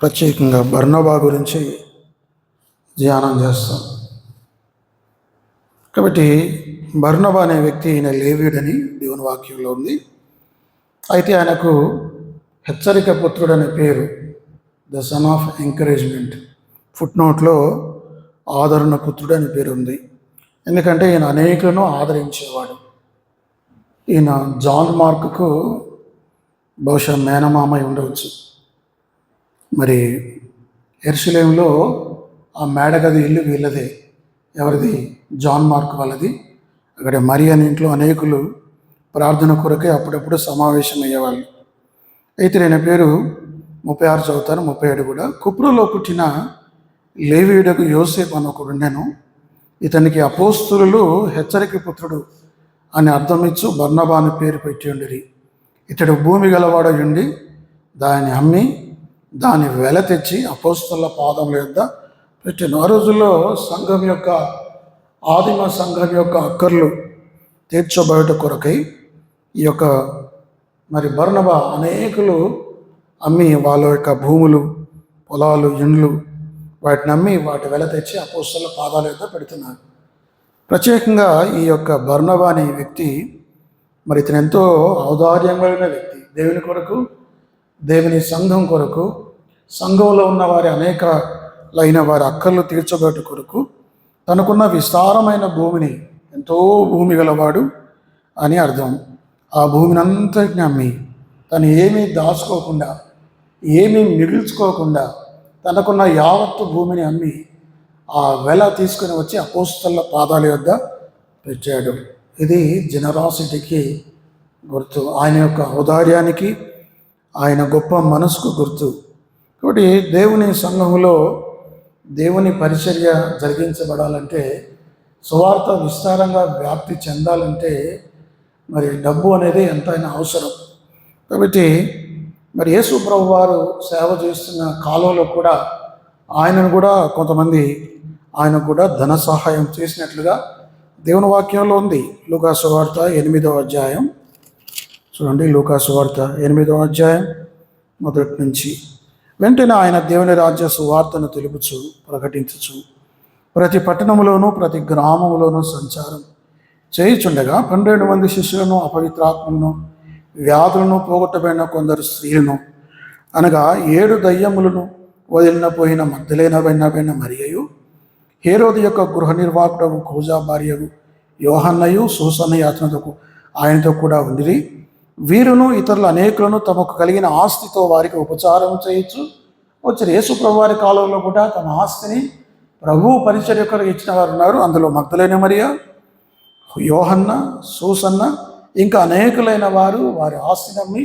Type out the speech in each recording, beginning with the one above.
ప్రత్యేకంగా బర్నబా గురించి ధ్యానం చేస్తాం. కాబట్టి బర్నబా అనే వ్యక్తి ఈయన లేవీయుడని దేవుని వాక్యంలో ఉంది. అయితే ఆయనకు హెచ్చరిక పుత్రుడు అనే పేరు, ద సన్ ఆఫ్ ఎంకరేజ్మెంట్. ఫుట్నోట్లో ఆదరణ పుత్రుడు అనే పేరు ఉంది. ఎందుకంటే ఈయన అనేకులను ఆదరించేవాడు. ఈయన జాన్ మార్కుకు బహుశా మేనమామ ఉండవచ్చు. మరి యెరూషలేములో ఆ మేడగది ఇల్లు వీళ్ళదే. ఎవరిది? జాన్ మార్క్ వాళ్ళది. అక్కడ మరి అనే ఇంట్లో అనేకులు ప్రార్థన కొరకే అప్పుడప్పుడు సమావేశం అయ్యేవాళ్ళు. అయితే నేను పేరు 36 చదువుతాను, 37 కూడా. కుప్రులో పుట్టిన లేవీయుడకు యోసేపు అని ఒకడు ఉండెను. ఇతనికి అపోస్తులు హెచ్చరిక పుత్రుడు అని అర్థమిచ్చు బర్నబా అని పేరు పెట్టి ఉండిరి. ఇతడు భూమి గలవాడ ఉండి దాన్ని అమ్మి దాని వెల తెచ్చి అపోస్తుల పాదముల యొద్ద పెట్టాను. ఆ రోజుల్లో సంఘం యొక్క ఆదిమ సంఘం యొక్క అక్కర్లు తీర్చబడట కొరకై ఈ యొక్క మరి బర్నబా అనేకులు అమ్మి వాళ్ళ యొక్క భూములు, పొలాలు, ఇండ్లు వాటిని అమ్మి వాటి వెల తెచ్చి అపోస్తుల పాదాల యొద్ద పెడుతున్నారు. ప్రత్యేకంగా ఈ యొక్క బర్నబా అనే వ్యక్తి మరి ఇతను ఎంతో ఔదార్యం కలిగిన వ్యక్తి. దేవుని కొరకు, దేవుని సంఘం కొరకు, సంఘంలో ఉన్న వారి అనేకలైన వారి అక్కర్లు తీర్చబోట కొరకు తనకున్న విస్తారమైన భూమిని, ఎంతో భూమి గలవాడు అని అర్థం, ఆ భూమిని అంతటిని అమ్మి తను ఏమీ దాచుకోకుండా, ఏమీ మిగిల్చుకోకుండా తనకున్న యావత్తు భూమిని అమ్మి ఆ వెల తీసుకుని వచ్చి అపోస్తల పాదాల యొద్ద పెట్టాడు. ఇది జనరాసిటీకి గుర్తు, ఆయన యొక్క ఔదార్యానికి, ఆయన గొప్ప మనసుకు గుర్తు. కాబట్టి దేవుని సంఘములో దేవుని పరిచర్య జరిగించబడాలంటే, సువార్త విస్తారంగా వ్యాప్తి చెందాలంటే మరి డబ్బు అనేది ఎంతైనా అవసరం. కాబట్టి మరి యేసు ప్రభు వారు సేవ చేస్తున్న కాలంలో కూడా ఆయనను కూడా కొంతమంది ఆయనకు కూడా ధన సహాయం చేసినట్లుగా దేవుని వాక్యంలో ఉంది. లూకా సువార్త 8వ అధ్యాయం చూడండి. లూకా సువార్త 8వ అధ్యాయం మొదటి నుంచి. వెంటనే ఆయన దేవుని రాజ్య సువార్తను తెలుపుచు ప్రకటించుచు ప్రతి పట్టణంలోనూ ప్రతి గ్రామంలోనూ సంచారం చేయుచుండగా 12 మంది శిష్యులను, అపవిత్రాత్మలను, వ్యాధులను పోగొట్టబడిన కొందరు స్త్రీలను, అనగా 7 దయ్యములను వదిలిన పోయిన మగ్దలేనబడిన మరియయు, హేరోదు యొక్క గృహ నిర్వాహకుడు కూజా భార్యకు యోహన్నయు, సూసన్న అతనితో ఆయనతో కూడా ఉండిరి. వీరును ఇతరులు అనేకులను తమకు కలిగిన ఆస్తితో వారికి ఉపచారం చేయొచ్చు వచ్చారు. యేసు ప్రభు వారి కాలంలో కూడా తమ ఆస్తిని ప్రభువు పరిచర్యకులకు ఇచ్చిన వారు ఉన్నారు. అందులో మగ్దలేన మరియ, యోహన్న, సూసన్న, ఇంకా అనేకులైన వారు వారి ఆస్తిని అమ్మి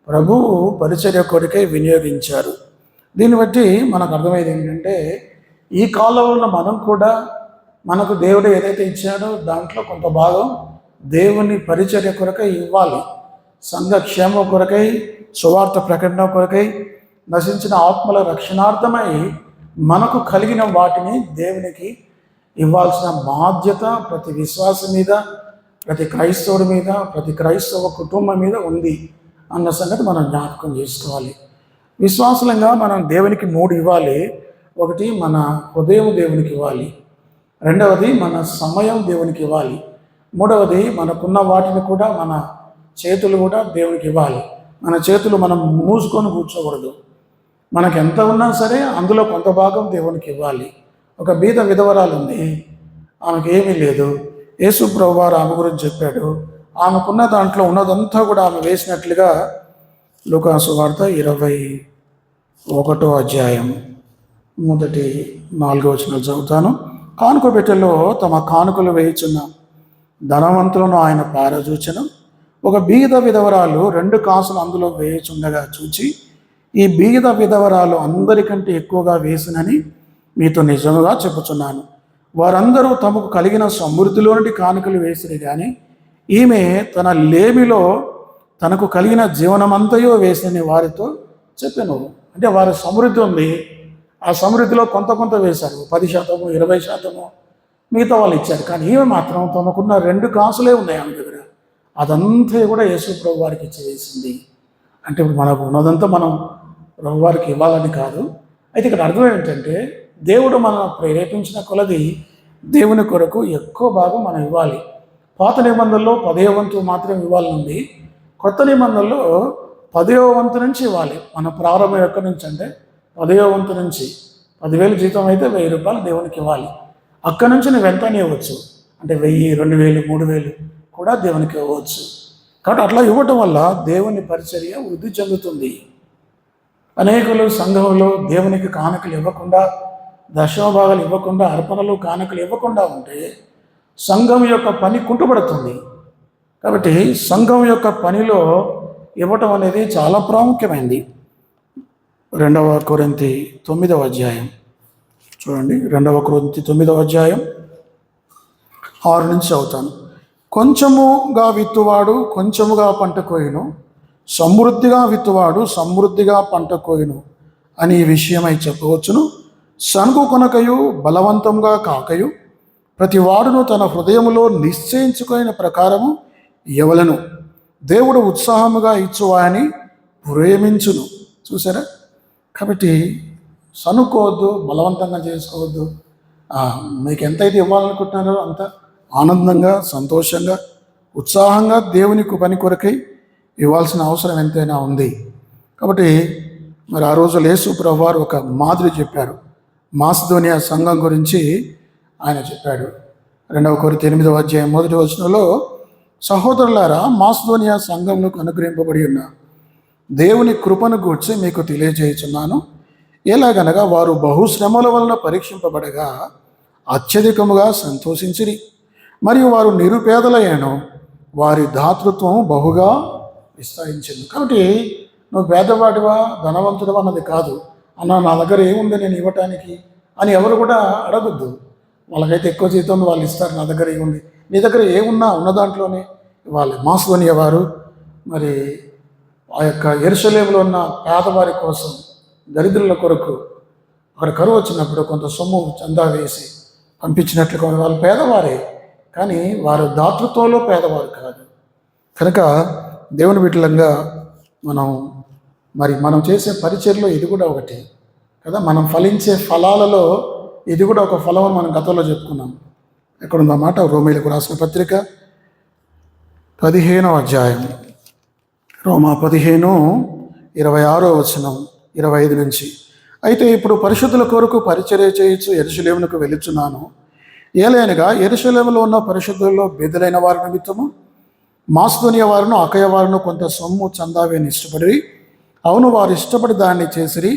ప్రభువు పరిచర్య కొరకై వినియోగించారు. దీన్ని బట్టి మనకు అర్థమయ్యేది ఏంటంటే, ఈ కాలంలో ఉన్న మనం కూడా మనకు దేవుడు ఏదైతే ఇచ్చాడో దాంట్లో కొంత భాగం దేవుని పరిచర్య కొరకై ఇవ్వాలి. సంఘ క్షేమం కొరకై, సువార్త ప్రకటన కొరకై, నశించిన ఆత్మల రక్షణార్థమై మనకు కలిగిన వాటిని దేవునికి ఇవ్వాల్సిన బాధ్యత ప్రతి విశ్వాసం మీద, ప్రతి క్రైస్తవుడి మీద, ప్రతి క్రైస్తవ కుటుంబం మీద ఉంది అన్న సంగతి మనం జ్ఞాపకం చేసుకోవాలి. విశ్వాసులంగా మనం దేవునికి 3 ఇవ్వాలి. ఒకటి, మన హృదయం దేవునికి ఇవ్వాలి. రెండవది, మన సమయం దేవునికి ఇవ్వాలి. మూడవది, మనకున్న వాటిని కూడా, మన చేతులు కూడా దేవునికి ఇవ్వాలి. మన చేతులు మనం మూసుకొని కూర్చోకూడదు. మనకు ఎంత ఉన్నా సరే అందులో కొంత భాగం దేవునికి ఇవ్వాలి. ఒక బీద విధవరాలు ఉంది, ఆమెకు ఏమీ లేదు. యేసు ప్రభు వారు ఆమె గురించి చెప్పాడు. ఆమెకున్న దాంట్లో ఉన్నదంతా కూడా ఆమె వేసినట్లుగా లూకా సువార్త 21వ అధ్యాయం మొదటి 4 వచనాలు చదువుతాను. కానుక పెట్టెలో తమ కానుకలు వేయుచున్న ధనవంతులను ఆయన పారజూచను. ఒక బీద విధవరాలు 2 కాసులు అందులో వేయుచుండగా చూచి, ఈ బీద విధవరాలు అందరికంటే ఎక్కువగా వేసినని మీతో నిజంగా చెప్పుచున్నాను. వారందరూ తమకు కలిగిన సమృద్ధిలో నుండి కానుకలు వేసిరి, కానీ ఈమె తన లేమిలో తనకు కలిగిన జీవనమంతయో వేసినని వారితో చెప్పాను. అంటే వారి సమృద్ధి ఉంది, ఆ సమృద్ధిలో కొంత వేశారు, 10%, 20% మిగతా వాళ్ళు ఇచ్చారు. కానీ ఈమె మాత్రం తమకున్న 2 కాసులే ఉన్నాయి ఆమె దగ్గర. అదంతా కూడా యేసు ప్రభు వారికి ఇచ్చేసింది. అంటే ఇప్పుడు మనకు ఉన్నదంతా మనం ప్రభువారికి ఇవ్వాలని కాదు. అయితే ఇక్కడ అర్థం ఏంటంటే దేవుడు మనం ప్రేరేపించిన కొలది దేవుని కొరకు ఎక్కువ భాగం మనం ఇవ్వాలి. పాత నిబంధనలో 10వ వంతు మాత్రం ఇవ్వాలనుంది. కొత్త నిబంధనలో 10వ వంతు నుంచి ఇవ్వాలి. మన ప్రారంభం ఎక్కడి నుంచి అంటే 10వ వంతు నుంచి. 10,000 జీతం అయితే 1,000 రూపాయలు దేవునికి ఇవ్వాలి. అక్కడి నుంచి నువ్వు ఎంత ఇవ్వచ్చు అంటే 1,000, 2,000, 3,000 కూడా దేవునికి ఇవ్వచ్చు. కాబట్టి అట్లా ఇవ్వటం వల్ల దేవుని పరిచర్య వృద్ధి చెందుతుంది. అనేకులు సంఘంలో దేవునికి కానుకలు ఇవ్వకుండా, దశమభాగాలు ఇవ్వకుండా, అర్పణలు కానుకలు ఇవ్వకుండా ఉంటే సంఘం యొక్క పని కుంటుపడుతుంది. కాబట్టి సంఘం యొక్క పనిలో ఇవ్వటం అనేది చాలా ప్రాముఖ్యమైనది. 2వ కొరింథీ 9వ అధ్యాయం చూడండి. 2వ కొరింథీ 9వ అధ్యాయం 6 నుంచి చదువుతాను. కొంచెముగా విత్తువాడు కొంచెముగా పంట కోయును, సమృద్ధిగా విత్తువాడు సమృద్ధిగా పంట కోయును అని ఈ విషయమై చెప్పవచ్చును. సనుగు కొనకయు బలవంతంగా కాకయు ప్రతి వాడును తన హృదయములో నిశ్చయించుకున్న ప్రకారము ఇవ్వలను. దేవుడు ఉత్సాహముగా ఇచ్చువాని ప్రేమించును. చూసారా? కాబట్టి సనుక్కోవద్దు, బలవంతంగా చేసుకోవద్దు. మీకు ఎంతైతే ఇవ్వాలనుకుంటున్నారో అంత ఆనందంగా, సంతోషంగా, ఉత్సాహంగా దేవుని పని కొరకై ఇవ్వాల్సిన అవసరం ఎంతైనా ఉంది. కాబట్టి మరి ఆ రోజు యేసు ప్రభువారు ఒక మాదిరి చెప్పారు. మాసిదోనియా సంఘం గురించి ఆయన చెప్పాడు. 2వ కొరింథీ 8వ అధ్యాయం 1వ వచనంలో, సహోదరులారా, మాసిదోనియా సంఘంలోకి అనుగ్రహింపబడి ఉన్న దేవుని కృపను గూర్చి మీకు తెలియజేయుచున్నాను. ఎలాగనగా వారు బహుశ్రమల వలన పరీక్షింపబడగా అత్యధికముగా సంతోషించిరి, మరియు వారు నిరుపేదలయ్యాను, వారి దాతృత్వం బహుగా విస్తరించింది. కాబట్టి నువ్వు పేదవాడివా ధనవంతుడు అన్నది కాదు. అన్న నా దగ్గర ఏముంది నేను ఇవ్వటానికి అని ఎవరు కూడా అడగద్దు. వాళ్ళకైతే ఎక్కువ జీతం వాళ్ళు ఇస్తారు, నా దగ్గర ఏముంది, నీ దగ్గర ఏమున్నా ఉన్న దాంట్లోనే ఇవ్వాలి. మాసిదోనియా వారు మరి ఆ యొక్క యెరూషలేములో ఉన్న పేదవారి కోసం, దరిద్రుల కొరకు అక్కడ కరువు వచ్చినప్పుడు కొంత సొమ్ము చందా వేసి పంపించినట్లుగా వాళ్ళు పేదవారే, కానీ వారు దాతృత్వంలో పేదవారు కాదు. కనుక దేవుని బిడ్డలంగా మనం చేసే పరిచర్లో ఇది కూడా ఒకటి కదా. మనం ఫలించే ఫలాలలో ఇది కూడా ఒక ఫలం అని మనం గతంలో చెప్పుకున్నాం. ఎక్కడుందో మాట, రోమీయులకు రాసిన పత్రిక 15వ అధ్యాయం, రోమా 15:26 వచనం 25 నుంచి. అయితే ఇప్పుడు పరిశుద్ధుల కొరకు పరిచర్య చేయొచ్చు యెరూషలేమునకు వెళ్ళుచున్నాను. ఏలైనగా యెరూషలేములో ఉన్న పరిశుద్ధుల్లో బెదలైన వారి నిమిత్తము మాసిదోనియా వారును అకయ వారును కొంత సొమ్ము చందావేని ఇష్టపడి, అవును వారు ఇష్టపడి దాన్ని చేసిరి.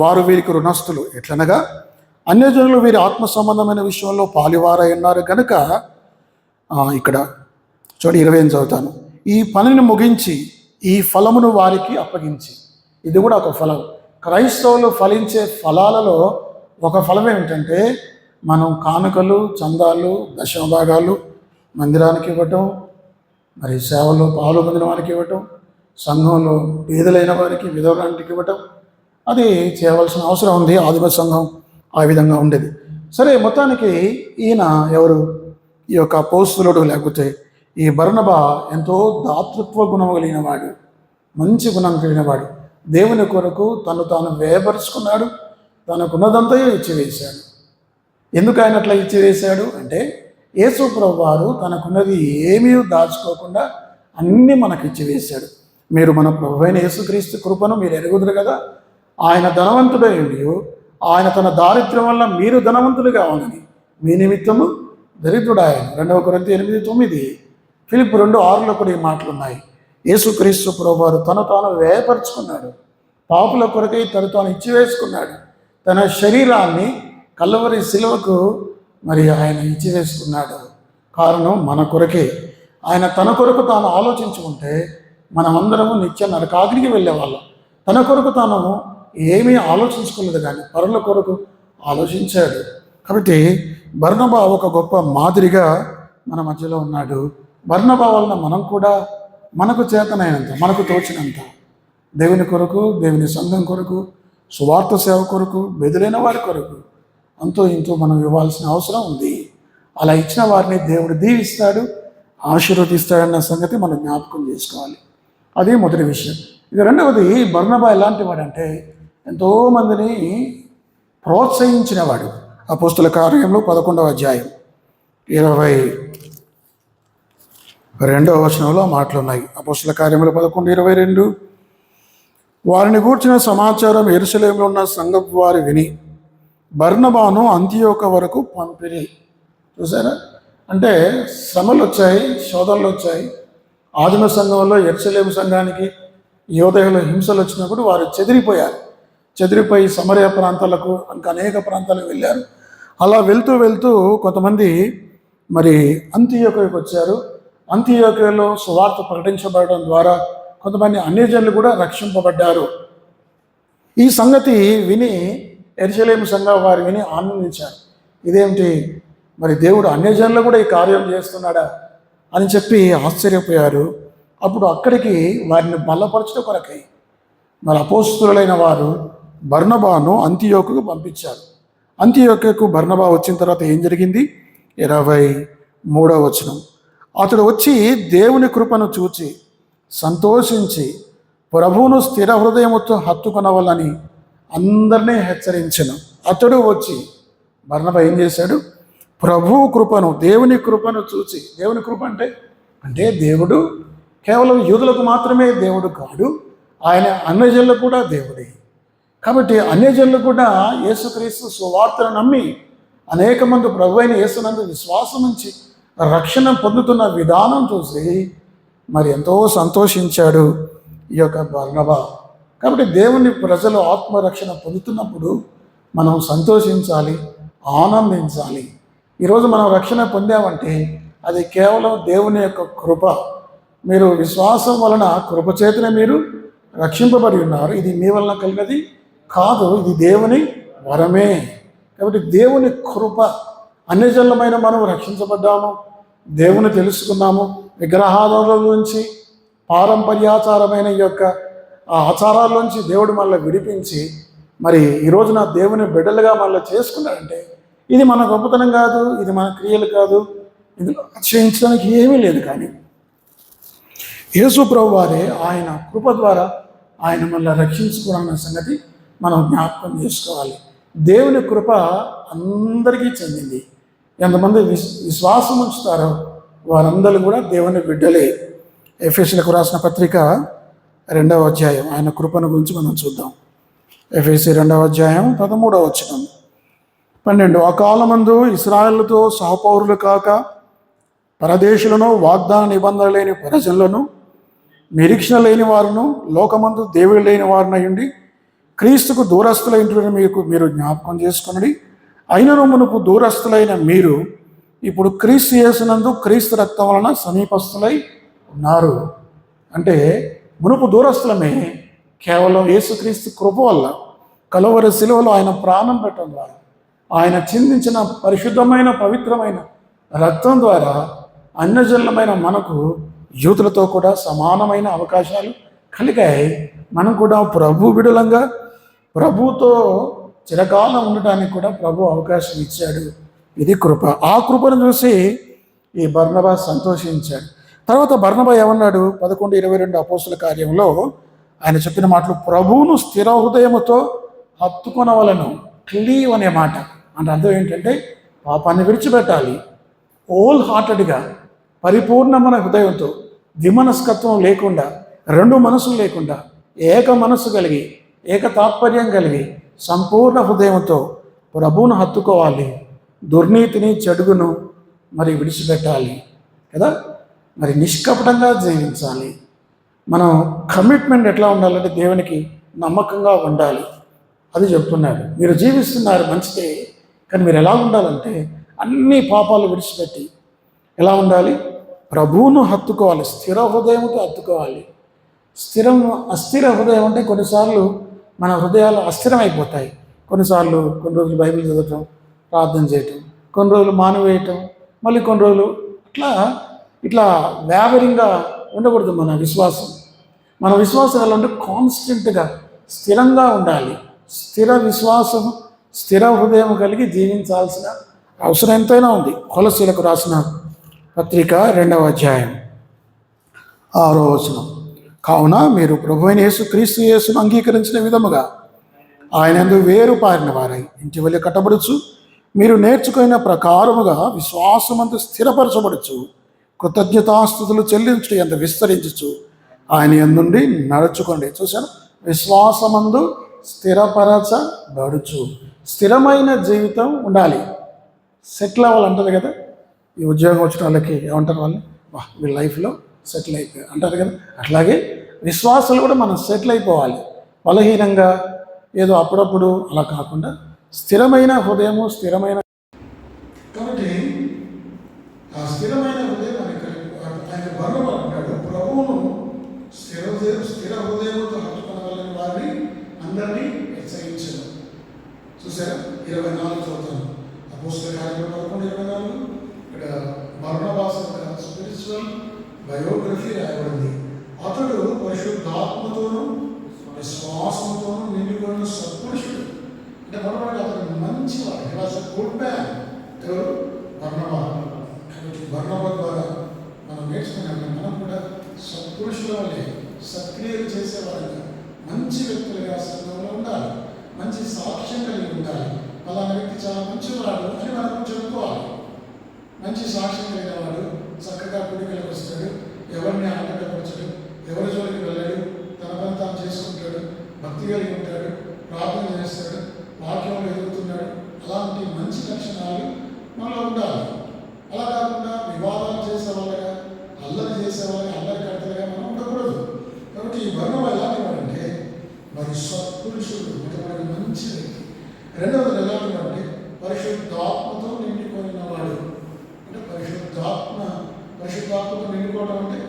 వారు వీరికి రుణస్థులు. ఎట్లనగా అన్యజనులు వీరి ఆత్మ సంబంధమైన విషయంలో పాలివారై ఉన్నారు కనుక, ఇక్కడ చూడండి 28 చదువుతాను. ఈ పనిని ముగించి ఈ ఫలమును వారికి అప్పగించి. ఇది కూడా ఒక ఫలం. క్రైస్తవులు ఫలించే ఫలాలలో ఒక ఫలం ఏమిటంటే మనం కానుకలు, చందాలు, దశమభాగాలు మందిరానికి ఇవ్వటం, మరి సేవలో పాల్గొందిన వారికి ఇవ్వటం, సంఘంలో పేదలైన వారికి, విధవరానికి ఇవ్వటం, అది చేయవలసిన అవసరం ఉంది. ఆదిమ సంఘం ఆ విధంగా ఉండేది. సరే, మొత్తానికి ఈయన ఎవరు, ఈ యొక్క అపోస్తలుడు లేకపోతే ఈ బర్నబా ఎంతో దాతృత్వ గుణం కలిగిన వాడు, మంచి గుణం కలిగిన వాడు. దేవుని కొరకు తాను వేయపరుచుకున్నాడు. తనకున్నదంతా ఇచ్చివేశాడు. ఎందుకు ఆయన అట్లా ఇచ్చివేశాడు అంటే, యేసు ప్రభువారు తనకున్నది ఏమీ దాచుకోకుండా అన్నీ మనకి ఇచ్చివేశాడు. మీరు మన ప్రభు అయిన యేసుక్రీస్తు కృపను మీరు ఎరుగుదురు కదా. ఆయన ధనవంతుడై ఆయన తన దారిద్ర్యం వల్ల మీరు ధనవంతులు కావాలని మీ నిమిత్తము దరిద్రుడాయను. 2వ కొరింథీ 8:9, ఫిలిప్పీ 2:6లో కూడా ఈ మాటలు ఉన్నాయి. యేసుక్రీస్తు ప్రభువారు తాను వ్యయపరుచుకున్నాడు. పాపుల కొరకై తాను ఇచ్చివేసుకున్నాడు. తన శరీరాన్ని కల్వరి శిలువకు మరి ఆయన ఇచ్చివేసుకున్నాడు. కారణం మన కొరకే. ఆయన తన కొరకు తాను ఆలోచించుకుంటే మనమందరము నిత్య నరకాగ్నికి వెళ్ళేవాళ్ళం. తన కొరకు తాను ఏమీ ఆలోచించుకోలేదు, కానీ పరుల కొరకు ఆలోచించాడు. కాబట్టి బర్నబా ఒక గొప్ప మాదిరిగా మన మధ్యలో ఉన్నాడు. బర్నబా వలన మనం కూడా మనకు చేతనైనంత, మనకు తోచినంత దేవుని కొరకు, దేవుని సంఘం కొరకు, సువార్త సేవ కొరకు, బెదిలైన వారి కొరకు అంతో ఇంతో మనం ఇవ్వాల్సిన అవసరం ఉంది. అలా ఇచ్చిన వారిని దేవుడు దీవిస్తాడు, ఆశీర్వదిస్తాడన్న సంగతి మనం జ్ఞాపకం చేసుకోవాలి. అదే మొదటి విషయం. ఇక రెండవది, బర్నబా ఎలాంటి వాడంటే ఎంతోమందిని ప్రోత్సహించినవాడు. అపోస్తుల కార్యంలో 11వ అధ్యాయం 22వ వచనంలో మాటలున్నాయి. అపోస్తుల కార్యంలో 11:22, వారిని గూర్చిన సమాచారం యెరూషలేములో ఉన్న సంఘపు వారు విని బర్నబాను అంతియోక వరకు పంపిరి. చూసారా, అంటే శ్రమలు వచ్చాయి, శోధనలు వచ్చాయి. ఆదిమ సంఘంలో యెరూషలేము సంఘానికి యోదయలో హింసలు వచ్చినప్పుడు వారు చెదిరిపోయి సమరయ ప్రాంతాలకు ఇంకా అనేక ప్రాంతాలకు వెళ్ళారు. అలా వెళ్తూ కొంతమంది మరి అంతియోకకు వచ్చారు. అంతియోకలో సువార్త ప్రకటించబడడం ద్వారా కొంతమంది అన్యజనులు కూడా రక్షింపబడ్డారు. ఈ సంగతి విని యెరూషలేము సంఘం వారు విని ఆనందించారు. ఇదేమిటి, మరి దేవుడు అన్యజనులు కూడా ఈ కార్యం చేస్తున్నాడా అని చెప్పి ఆశ్చర్యపోయారు. అప్పుడు అక్కడికి వారిని బలపరచడం కొరకై మరి అపోస్తులైన వారు బర్నబాను అంతియోకుకు పంపించారు. అంతియోకుకు బర్నబా వచ్చిన తర్వాత ఏం జరిగింది? 23వ వచనం, అతడు వచ్చి దేవుని కృపను చూచి సంతోషించి ప్రభువును స్థిర హృదయముతో హత్తుకొనవలని అందరినీ హెచ్చరించెను. అతడు వచ్చి, బర్నబా ఏం చేశాడు? ప్రభువు కృపను, దేవుని కృపను చూచి. దేవుని కృప అంటే దేవుడు కేవలం యూదులకు మాత్రమే దేవుడు కాడు, ఆయన అన్యజనులకు కూడా దేవుడే. కాబట్టి అన్యజనులు కూడా యేసుక్రీస్తు సువార్తను నమ్మి అనేక మంది ప్రభు అయిన యేసునందు విశ్వాసం ఉంచి రక్షణ పొందుతున్న విధానం చూసి మరి ఎంతో సంతోషించాడు ఈ యొక్క బర్నబా. కాబట్టి దేవుని ప్రజలు ఆత్మరక్షణ పొందుతున్నప్పుడు మనం సంతోషించాలి, ఆనందించాలి. ఈరోజు మనం రక్షణ పొందామంటే అది కేవలం దేవుని యొక్క కృప. మీరు విశ్వాసం వలన కృప చేతనే మీరు రక్షింపబడి ఉన్నారు. ఇది మీ వలన కలిగినది కాదు, ఇది దేవుని వరమే. కాబట్టి దేవుని కృప. అన్యజనులమైన మనం రక్షించబడ్డాము, దేవుని తెలుసుకున్నాము. విగ్రహాల నుంచి, పారంపర్యాచారమైన ఈ యొక్క ఆచారాల నుంచి దేవుడు మళ్ళీ విడిపించి మరి ఈరోజు నా దేవుని బిడ్డలుగా మళ్ళీ చేసుకున్నాడంటే ఇది మన గొప్పతనం కాదు, ఇది మన క్రియలు కాదు, ఇందులో అతిశయించడానికి ఏమీ లేదు. కానీ యేసు ప్రభు వారే ఆయన కృప ద్వారా ఆయన మళ్ళీ రక్షించుకోవాలన్న సంగతి మనం జ్ఞాపకం చేసుకోవాలి. దేవుని కృప అందరికీ చెందింది. ఎంతమంది విశ్వాసం ఉంచుతారో వారందరూ కూడా దేవుని బిడ్డలే. ఎఫెసీయులకు రాసిన పత్రిక 2వ అధ్యాయం ఆయన కృపను గురించి మనం చూద్దాం. ఎఫెసీ 2వ అధ్యాయం 13వ వచనం 12, ఆ కాలమందు ఇశ్రాయేలుతో సహపౌరులు కాక పరదేశులను, వాగ్దాన నిబంధన లేని ప్రజలను, నిరీక్షణ లేని వారును, లోకమందు దేవుడు లేని వారినయుండి క్రీస్తుకు దూరస్తులైన మీరు జ్ఞాపకం చేసుకుని, అయినను మునుపు దూరస్తులైన మీరు ఇప్పుడు క్రీస్తు యేసునందు క్రీస్తు రక్తం వలన సమీపస్తులై ఉన్నారు. అంటే మునుపు దూరస్తులమే కేవలం యేసుక్రీస్తు కృప వల్ల, కలువరి శిలువలో ఆయన ప్రాణం పెట్టడం ద్వారా, ఆయన చిందించిన పరిశుద్ధమైన పవిత్రమైన రక్తం ద్వారా అన్యజనులమైన మనకు యూతులతో కూడా సమానమైన అవకాశాలు కలిగాయి. మనం కూడా ప్రభు బిడలంగా ప్రభుతో చిరకాలం ఉండటానికి కూడా ప్రభు అవకాశం ఇచ్చాడు. ఇది కృప. ఆ కృపను చూసి ఈ బర్నబా సంతోషించాడు. తర్వాత బర్నబా ఏమన్నాడు? 11:22 అపోస్తుల కార్యంలో ఆయన చెప్పిన మాటలు, ప్రభువును స్థిర హృదయముతో హత్తుకొనవలను. క్లీవ్ అనే మాట అంటే అర్థం ఏంటంటే పాపాన్ని విడిచిపెట్టాలి. హోల్ హార్టెడ్గా, పరిపూర్ణమైన హృదయంతో, విమనస్కత్వం లేకుండా, రెండు మనసులు లేకుండా, ఏక మనసు కలిగి, ఏక తాత్పర్యం కలిగి, సంపూర్ణ హృదయంతో ప్రభువును హత్తుకోవాలి. దుర్నీతిని, చెడుగును మరి విడిచిపెట్టాలి కదా. మరి నిష్కపటంగా జీవించాలి. మనం కమిట్మెంట్ ఎట్లా ఉండాలంటే దేవునికి నమ్మకంగా ఉండాలి. అది చెప్తున్నాడు. మీరు జీవిస్తున్నారు మంచిదే, కానీ మీరు ఎలా ఉండాలంటే అన్ని పాపాలు విడిచిపెట్టి ఎలా ఉండాలి? ప్రభువును హత్తుకోవాలి, స్థిర హృదయంతో హత్తుకోవాలి. అస్థిర హృదయం అంటే కొన్నిసార్లు మన హృదయాలు అస్థిరమైపోతాయి. కొన్ని రోజులు బైబిల్ చదవటం, ప్రార్థన చేయటం, కొన్ని రోజులు మానివేయటం, మళ్ళీ కొన్ని రోజులు ఇట్లా వ్యావరింగ్గా ఉండకూడదు. మన విశ్వాసం ఎలా అంటే కాన్స్టెంట్గా స్థిరంగా ఉండాలి. స్థిర విశ్వాసం, స్థిర హృదయం కలిగి జీవించాల్సిన అవసరం ఎంతైనా ఉంది. కొలసీలకు రాసిన పత్రిక 2వ అధ్యాయం 6వ వచనం, కావున మీరు ప్రభువైన క్రీస్తు యేసును అంగీకరించిన విధముగా ఆయన యందు వేరు పారిన వారై ఇంటి వలె కట్టబడుచు మీరు నేర్చుకున్న ప్రకారముగా విశ్వాసమందు స్థిరపరచబడుచు కృతజ్ఞతాస్తుతులు చెల్లించు ఎంత విస్తరించు ఆయన యందుండి నడుచుకోండి. చూశాను, విశ్వాసమందు స్థిరపరచబడుచు. స్థిరమైన జీవితం ఉండాలి. సెటిల్ అవ్వాలంటారు కదా, ఈ ఉద్యోగం వచ్చిన వాళ్ళకి ఏమంటారు, వాళ్ళు వీళ్ళ లైఫ్లో సెటిల్ అయిపోయారు అంటారు కదా. అట్లాగే విశ్వాసాలు కూడా మనం సెటిల్ అయిపోవాలి. బలహీనంగా ఏదో అప్పుడప్పుడు అలా కాకుండా స్థిరమైన హృదయము, స్థిరమైన, కాబట్టి ఆ స్థిరమైన హృదయం ఆయన బలపడ్డాడు. ప్రభువును స్థిర హృదయముతో హత్తుకొనగలని వారిని అందరినీ హెచ్చరించారు. చూసారా, 24 చదువుతాను. అపోస్తల కార్యములు 11:24. ఇక్కడ బర్నబాస్ స్పిరిచువల్ బయోగ్రఫీ రాయబడింది. అతడు పరిశుద్ధాత్మతోనూ విశ్వాసంతోనూ నిండుకున్న సత్పురుషుడు. అంటే మనవాడు అతడు మంచివాడు. He was a good man. ఎవరు? బర్నబా. కాబట్టి బర్నబా ద్వారా మనం నేర్చుకున్నాం, మనం కూడా సత్పురుషుల వల్లే సక్రియలు చేసేవాళ్ళగా మంచి వ్యక్తులుగా సంఘంలో ఉండాలి. మంచి సాక్ష్యం కలిగి ఉండాలి. అలాంటి వ్యక్తి చాలా మంచివాడు అని మనం చెప్పుకోవాలి. మంచి సాక్ష్యం కలిగిన వాడు చక్కగా కుడికలకు వస్తాడు, ఎవరిని ఆటంకపరచడు, ఎవరి జోలికి వెళ్ళాడు, తన పని తాను చేసుకుంటాడు, భక్తి కలిగి ఉంటాడు, ప్రార్థన చేస్తాడు, వాక్యంలో ఎదుగుతున్నాడు. అలాంటి మంచి లక్షణాలు మనలో ఉండాలి. అలా కాకుండా వివాదాలు చేసేవాళ్ళగా, అల్లరి చేసేవాళ్ళగా, అల్లరి కడతలుగా మనం ఉండకూడదు. కాబట్టి ఈ బర్నబా ఎలాంటి వాడంటే మరి సత్పురుషుడు, ఇటువంటి మంచి వ్యక్తి. రెండవది ఎలాంటి వాడంటే పరిశుద్ధాత్మతో నిండిపోయినవాడు. అంటే పరిశుద్ధాత్మతో నిండుకోవడం అంటే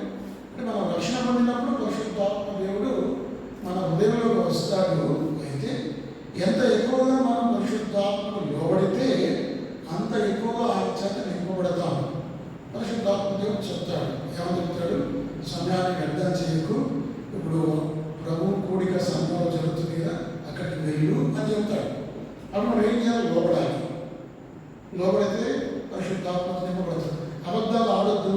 మనం రక్షణ పొందినప్పుడు పరిశుద్ధాత్మ దేవుడు మన హృదయంలోకి వస్తాడు. అయితే ఎంత ఎక్కువగా మనం పరిశుద్ధాత్మకు లోబడితే అంత ఎక్కువగా ఆయన చేత నింపబడతాం. పరిశుద్ధాత్మ దేవుడు చెప్తాడు, ఏమని చెప్తాడు? సమయానికి అర్థం చేయకు, ఇప్పుడు ప్రభు కూడిక సంఘంలో జరుగుతుంది కదా, అక్కడికి వెళ్ళు అని చెప్తాడు. అప్పుడు మనం ఏం చేయాలి? లోబడాలి. లోబడితే పరిశుద్ధాత్మకు నింపబడతాడు. అబద్ధాలు ఆడొద్దు,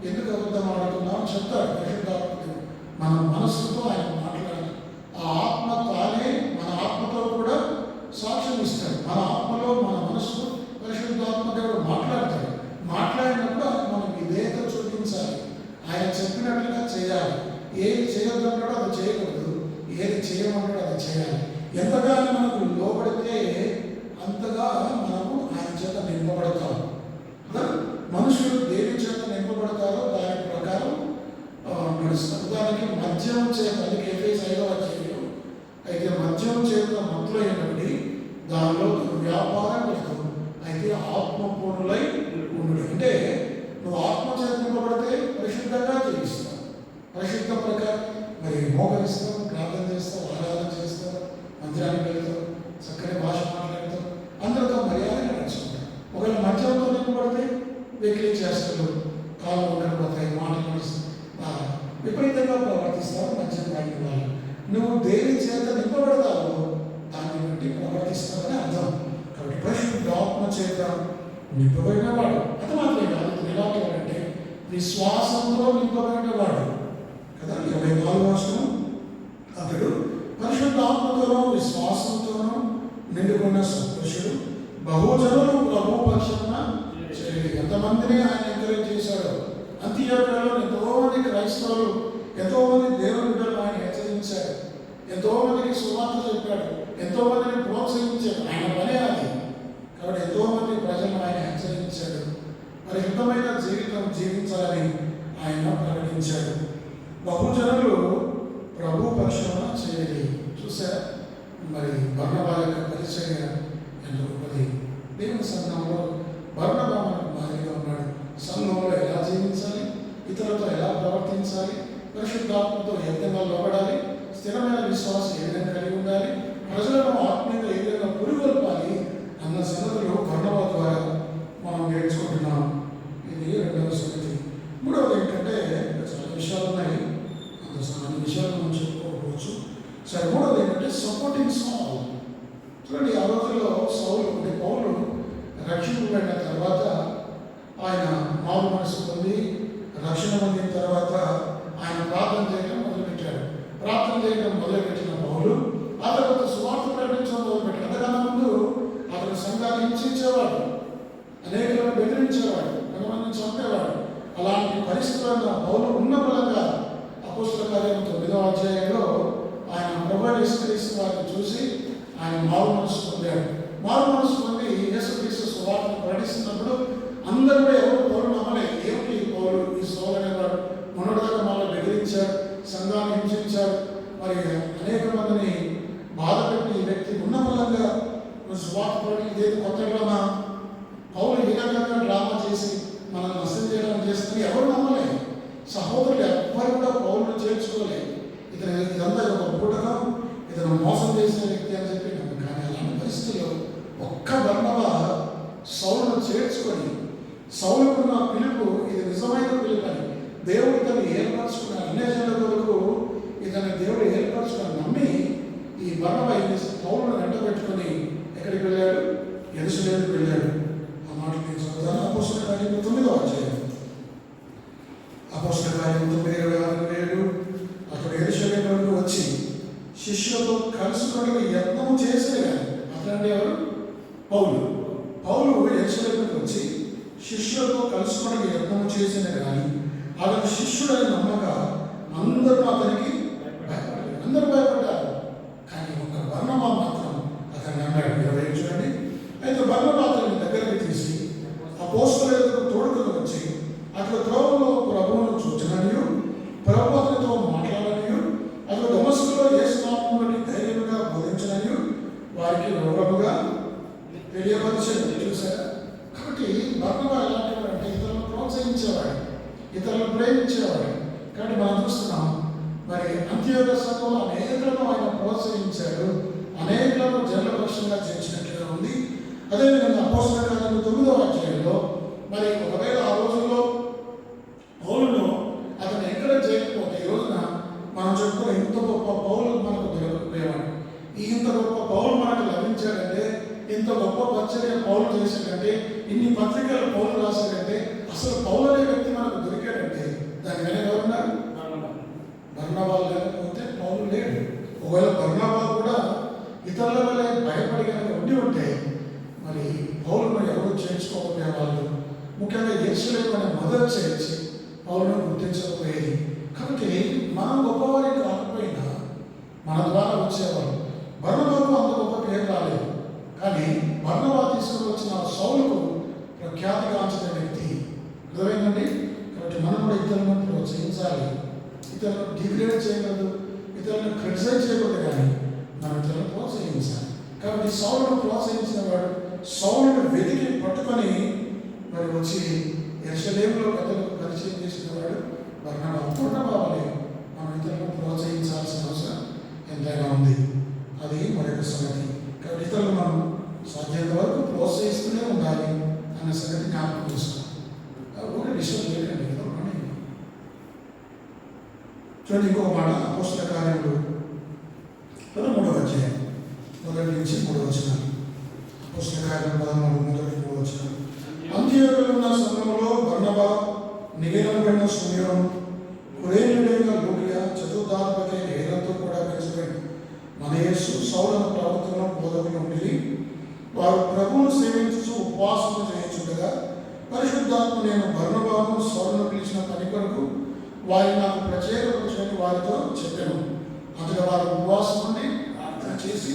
ఎందుకు అబద్ధం ఆడుతున్నాం చెప్తాడు పరిశుద్ధాత్మ దేవుడు. మన మనస్సుతో ఆయన మాట్లాడాలి. ఆ ఆత్మ తానే మన ఆత్మతో కూడా సాక్ష్యం ఇస్తాడు. మన ఆత్మలో మన మనస్సు పరిశుద్ధాత్మ దేవుడు మాట్లాడతాడు. మాట్లాడినప్పుడు మనం విధేయత చూపించాలి. ఆయన చెప్పినట్లుగా చేయాలి. ఏది చేయొద్దన్నాడో అది చేయకూడదు, ఏది చేయమన్నాడో అది చేయాలి. ఎంతగానో మనకు లోబడితే అంతగా మనము ఆయన చేత నింపబడతాం. మనుషులు దేని చేత నింపబడతారో దాని ప్రకారం నడుస్తారు. దానికి మద్యం చేత, అందుకే Efeసు 5వ అధ్యాయంలో అయితే మద్యం చేత మత్తులో అయినప్పటి దానిలో వ్యాపారం పెడతాం. అయితే ఆత్మపూర్ణులై ఉండు. అంటే నువ్వు ఆత్మ చేత నింపబడితే పరిశుద్ధంగా జీవిస్తావు. పరిశుద్ధ ప్రకారం మరి మోకరిస్తావు, ప్రార్థన చేస్తావు, ఆరాధన చేస్తావు, మందిరానికి వెళ్తావు, చక్కని భాష మాట్లాడతావు, అందరితో మర్యాదగా నడుచుకుంటావు. ఒకవేళ మద్యంతో నింపబడితే వెకిలి చేస్తాడు, కాళ్ళు ఉండకపోతాయి, మాటలు విపరీతంగా ప్రవర్తిస్తావు. మద్యం తాగిన వాళ్ళు నువ్వు దేని చేత నింపబడతావో దాన్ని బట్టి ప్రవర్తిస్తావని అర్థం. కాబట్టి పరిశుద్ధాత్మ చేత నింపబడిన వాడు అది మాత్రమే కాదు, ఎలాంటి వాడంటే విశ్వాసంతో నింపబడిన వాడు కదా. 24వ వచనం, అతడు పరిశుద్ధాత్మతోనూ విశ్వాసంతోనూ నిండుకున్న సత్పురుషుడు, బహుజనులు ప్రభు పక్షమున ఎంతమందిని ఆయన ఎంకరేజ్ చేశాడు. అంత్యోక్యలో ఎంతోమంది క్రైస్తవులు, ఎంతోమంది దేవుని బిడ్డలు ఆయన హెచ్చరించాడు, ఎంతోమందికి సువార్త చెప్పాడు, ఎంతోమందిని ప్రోత్సహించాడు. ఆయన పనే అది. కాబట్టి ఎంతోమంది ప్రజలను ఆయన హెచ్చరించాడు. పరిశుద్ధమైన జీవితం జీవించాలని ఆయన ప్రకటించాడు. బహుజనులు ప్రభు పక్షమున చేయాలి. చూసారా, మరి బర్నబా యొక్క పరిచర్య ఎంత గొప్పది. దేవుని సంఘంలో బర్నబా మనకు మాదిరిగా ఉన్నాడు. సంఘంలో ఎలా జీవించాలి, ఇతరులతో ఎలా ప్రవర్తించాలి, పరిశుద్ధాత్మతో ఏ విధంగా లోబడాలి, స్థిరమైన విశ్వాసం ఏ విధంగా కలిగి ఉండాలి, ప్రజలను ఆత్మీయంగా ఏ విధంగా పురుగొల్పాలి అన్న సంగతులు బర్నబా ద్వారా మనం నేర్చుకుంటున్నాం. ఇది రెండవ సంగతి. మూడవది ఏంటంటే చాలా విషయాలు ఉన్నాయి, అన్ని విషయాలు మనం చెప్పుకోవచ్చు. సరే, మూడవది ఏంటంటే సపోర్టింగ్ సాల్. చూడండి, ఆ రోజుల్లో సౌలు అంటే పౌలు రక్షింపబడిన తర్వాత ఆయన మారు మనసు పొంది రక్షణ పొందిన తర్వాత ఆయన ప్రార్థన చేయడం మొదలుపెట్టాడు. ప్రార్థన చేయడం మొదలుపెట్టిన పౌలు ఆ తర్వాత సువార్త ప్రకటించడం మొదలుపెట్టాడు. అంతకన్నా ముందు అతను సంఘాన్ని హింసించేవాడు, అనేకులను బెదిరించేవాడు, కొంతమందిని చంపేవాడు. అలాంటి పరిస్థితుల్లో పౌలు ఉన్న బలంగా అపోస్తల కార్యం 9వ అధ్యాయంలో ఆయన ప్రభువైన యేసుక్రీస్తు వారిని చూసి ఆయన మారు మనసు పొందాడు. మారు మనసు పొంది యేసుక్రీస్తు సువార్తను ప్రకటిస్తున్నప్పుడు అందరూ కూడా ఎవరు పౌలు నమ్మలే. ఏమిటి పౌలు, ఈ సౌలు అనేవాడు మొన్నటిదాకా మళ్ళీ బెదిరించాడు, సంఘాన్ని హింసించాడు, మరి అనేక మందిని బాధ పెట్టి ఈ వ్యక్తి ఉన్న బలంగా సువార్త ప్రకటించేది కొత్త డ్రామా. పౌలు ఈ రకంగా డ్రామా చేసి మనల్ని నష్టం చేయడం చేస్తుంది ఎవరు నమ్మలే. సహోదరులు ఎవ్వరు కూడా పౌరులు చేర్చుకోలే. ఇదంతా ఒక బూటకం, ఇతను మోసం చేసిన వ్యక్తి అని చెప్పి నమ్ము. కానీ అలాంటి పరిస్థితుల్లో ఒక్క బర్నబా సౌలును చేర్చుకొని, సౌలుకున్న పిలుపు ఇది నిజమైన పిలుపు అని దేవుడు ఇతను ఏర్పరచుకున్న అన్యజనుల కొరకు ఇతని దేవుడు ఏర్పరచుకుని నమ్మి ఈ బర్నబా పౌలును వెంటబెట్టుకొని ఎక్కడికి వెళ్ళాడు? యెరూషలేముకు వెళ్ళాడు. ఆ మాట నేను చదువుతాను. అపోస్తల కార్యం 9వ అధ్యాయం. అపోస్తల కార్యం 9:27 అతడు యెరూషలేముకు వచ్చి శిష్యులతో కలుసుకొని యత్నం చేసే కానీ అతనంటే ఎవరు? పౌలు. పౌలు యెరూషలేముకు వచ్చి శిష్యులతో కలుసుకొని యత్నం చేసిన కానీ అతను శిష్యుడని నమ్మక అందరూ అతనికి భయపడ్డారు. అందరూ భయపడ్డారు. కానీ ఒక బర్నబా మాత్రం అతన్ని అన్నాడు. 20 చూడండి. అయితే బర్నబా అతన్ని దగ్గరికి తీసి అపోస్తలులకు తోడుకొని వచ్చి అతడు త్రోవలో ప్రభువును చూచిననియు ప్రభు అతనితో మాట్లాడనియు అతడు దమస్కులో యేసు నామమును బట్టి ధైర్యంగా బోధించననియు వారికి వివరముగా తెలియపరిచాడు. చూసారా? కాబట్టి బర్నబా ఎలాంటి వాడు అంటే ఇతరులను ప్రోత్సహించేవాడు, ఇతరులను ప్రేమించేవాడు. కాబట్టి మనం చూస్తున్నాం మరి అంత్యోదయ సంఘంలో అనేకులను ఆయన ప్రోత్సహించాడు, అనేకులను జనపక్షంగా చేర్చినట్లుగా ఉంది. అదేవిధంగా అపోస్తల కార్యం 9వ అధ్యాయంలో మరి ఒకవేళ ఆ రోజుల్లో పౌలును అతను ఎంకరేజ్ చేయకపోతే ఈ రోజున మనం చెప్పుకున్న ఇంత గొప్ప పౌలు మనకు దొరకపోయేవాడు. ఇంత గొప్ప పౌలు మనకు లభించాడంటే, ఇంత గొప్ప పరిచర్య పౌలు చేశాడంటే, ఇన్ని పత్రికలు పౌలు రాశాడంటే, అసలు పౌలు అనే వ్యక్తి మనకు దొరికాడంటే దాని వెనక ఎవరున్నారు? బర్నబా లేకపోతే పౌలు లేడు. ఒకవేళ బర్నబా కూడా ఇతరుల వల్ల భయపడి కనుక ఉంటే మరి పౌలును ఎవరు చేర్చుకోకపోయే వాళ్ళు, ముఖ్యంగా యెరూషలేము అనే మదర్ చర్చ్ పౌలును గుర్తించకపోయేది. కాబట్టి మనం గొప్పవారి కాకపోయినా మన ద్వారా వచ్చేవాళ్ళు. బర్నబాకు అంత గొప్ప పేరు రాలేదు, కానీ బర్నబా తీసుకుని వచ్చిన సౌలుకు ప్రఖ్యాతిగాంచిన వ్యక్తి. అర్థమైందండి? కాబట్టి మనం కూడా ఇతరులను ప్రోత్సహించాలి, ఇతరులను డిగ్రేడ్ చేయకూడదు, ఇతరులను క్రిటిసైజ్ చేయకూడదు, కానీ మనం ఇతరులను ప్రోత్సహించాలి. కాబట్టి సౌలును ప్రోత్సహించిన వాడు సౌలును వెతికి పట్టుకొని మరి వచ్చి యెరూషలేములో పెద్దలకు పరిచయం చేసిన వాడు బర్నబా. బర్నబా వలె మనం ఇతరులను ప్రోత్సహించాల్సిన అవసరం ఎంతైనా ఉంది. అది మరొక సంగతి. కాబట్టి ఇతరులు మనం సాధ్యత వరకు ప్రోత్సహిస్తూనే ఉండాలి అన్న సంగతి జ్ఞాపకం చేసుకోవాలి. ఒక డిస్టర్బ్ చేయకండి కదా. చూడండి ఇంకొక మాట. అపోస్తల కార్యములు 13వ అధ్యాయం 1 నుంచి 3 వచనాలు. అపోస్తల కార్యం 13:1-3 వచనాలు. అంత్యోక్యలో ఉన్న సంఘంలో బర్నబా, నిగేలబడిన సిమియోను, కురేనీయుడైన లూకియా, చతుర్థాధిపతి హేరోదుతో కూడా కలిసిపోయింది. మన యేసు సౌలును ప్రభుత్వంలో బోధకులు ఉండి వారు ప్రభువును సేవించు ఉపవాసము చేయించుండగా పరిశుద్ధాత్మ నేను బర్నబాను సౌలును పిలిచిన పని కొరకు వారి నాకు ప్రత్యేకపరచని వారితో చెప్పాను. అందులో వారు ఉపవాసం ఉండి ప్రార్థన చేసి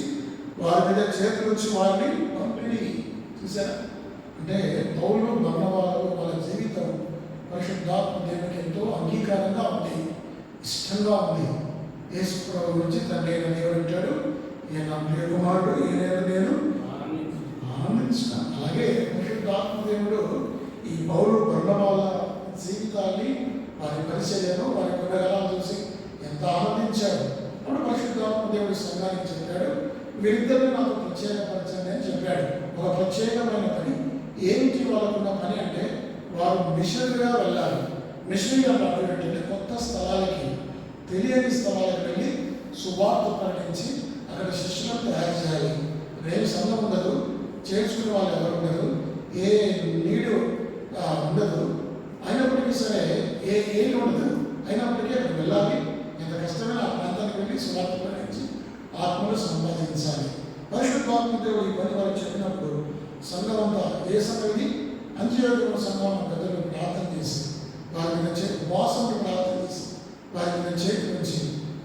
వారి మీద చేతులు వచ్చి వారిని పంపిణీ. చూసారా? అంటే పౌలు బర్నబాలు వాళ్ళ జీవితం పరిశుద్ధాత్మ దేవునికి ఎంతో అంగీకారంగా ఉంది, ఇష్టంగా ఉంది. యేసు ప్రభువు గురించి తండ్రి అయిన దేవుడు అంటాడు, ఈయన నా ప్రియ కుమారుడు, ఈయన నేను ఆనందించిన. అలాగే పరిశుద్ధాత్మ దేవుడు ఈ పౌలు బర్నబాల జీవితాన్ని, వారి పరిచర్యను, వారి గుణగణాలు చూసి ఎంత ఆనందించాడు. అప్పుడు పరిశుద్ధాత్మ దేవుడి సంఘానికి చెప్పాడు, వీరిద్దరిని నాకు ప్రత్యేకపరచండి అని చెప్పాడు. ఒక ప్రత్యేకమైన పని. ఏంటి వాళ్ళకున్న పని అంటే వారు మిషనరీగా వెళ్ళాలి. మిషనరీ అంటే కొత్త స్థలాలకి, తెలియని స్థలాలకు వెళ్ళి సువార్త ప్రకటించి అక్కడ శిష్యులను తయారు చేయాలి. రేపు సంఘం ఉండదు, చేర్చుకునే వాళ్ళు ఎవరు ఉండదు, ఏ నీడు ఉండదు. అయినప్పటికీ సరే ఏ ఉండదు, అయినప్పటికీ అక్కడ వెళ్ళాలి. ఎంత కష్టమైన ఆ ప్రాంతానికి వెళ్ళి సువార్త ప్రకటించి ఆత్మలు సంపాదించాలి. పరిశుద్ధాత్మ దేవుడు ఈ పని వారికి చెప్పినప్పుడు సంఘం అంతా ఏ సంఘం అంత్యోదయ సంఘం పెద్దలు ప్రార్థన చేసి వారి మీద ఉపవాసంతో ప్రార్థన చేసి వారి మీద చేతి నుంచి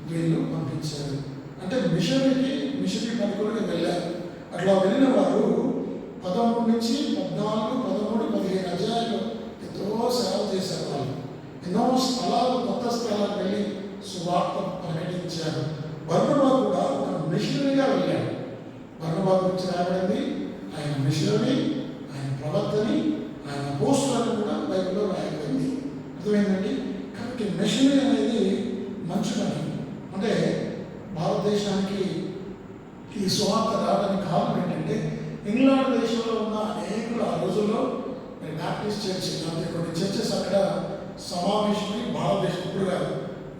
వీళ్ళు పంపించారు. అంటే మిషనరీ పనికొరకు వెళ్ళారు. అట్లా వెళ్ళిన వారు 11 నుంచి 14, 13, 15 అధ్యాయాలు ఎంతో సేవ చేశారు. వాళ్ళు ఎన్నో స్థలాలు, కొత్త స్థలాలకు వెళ్ళి సువార్త ప్రకటించారు. బర్నబా కూడా ఒక మిషనరీగా వెళ్ళాడు. బర్నబా గురించి రాయబడింది ఆయన మిషనరీ, ఆయన ప్రవక్తని, ఆయన అపోస్తలుని కూడా బైబిల్లో రాయబడింది. అర్థమైందండి. కాబట్టి మిషనరీ అనేది మంచి పని. అంటే భారతదేశానికి ఈ సువార్త రావడానికి కారణం ఏంటంటే ఇంగ్లాండ్ దేశంలో ఉన్న అనేకులు ఆ రోజుల్లో బ్యాప్టిస్ట్ చర్చ్ లేకపోతే కొన్ని చర్చెస్ అక్కడ సమావేశమై భారతదేశం ఇప్పుడు కాదు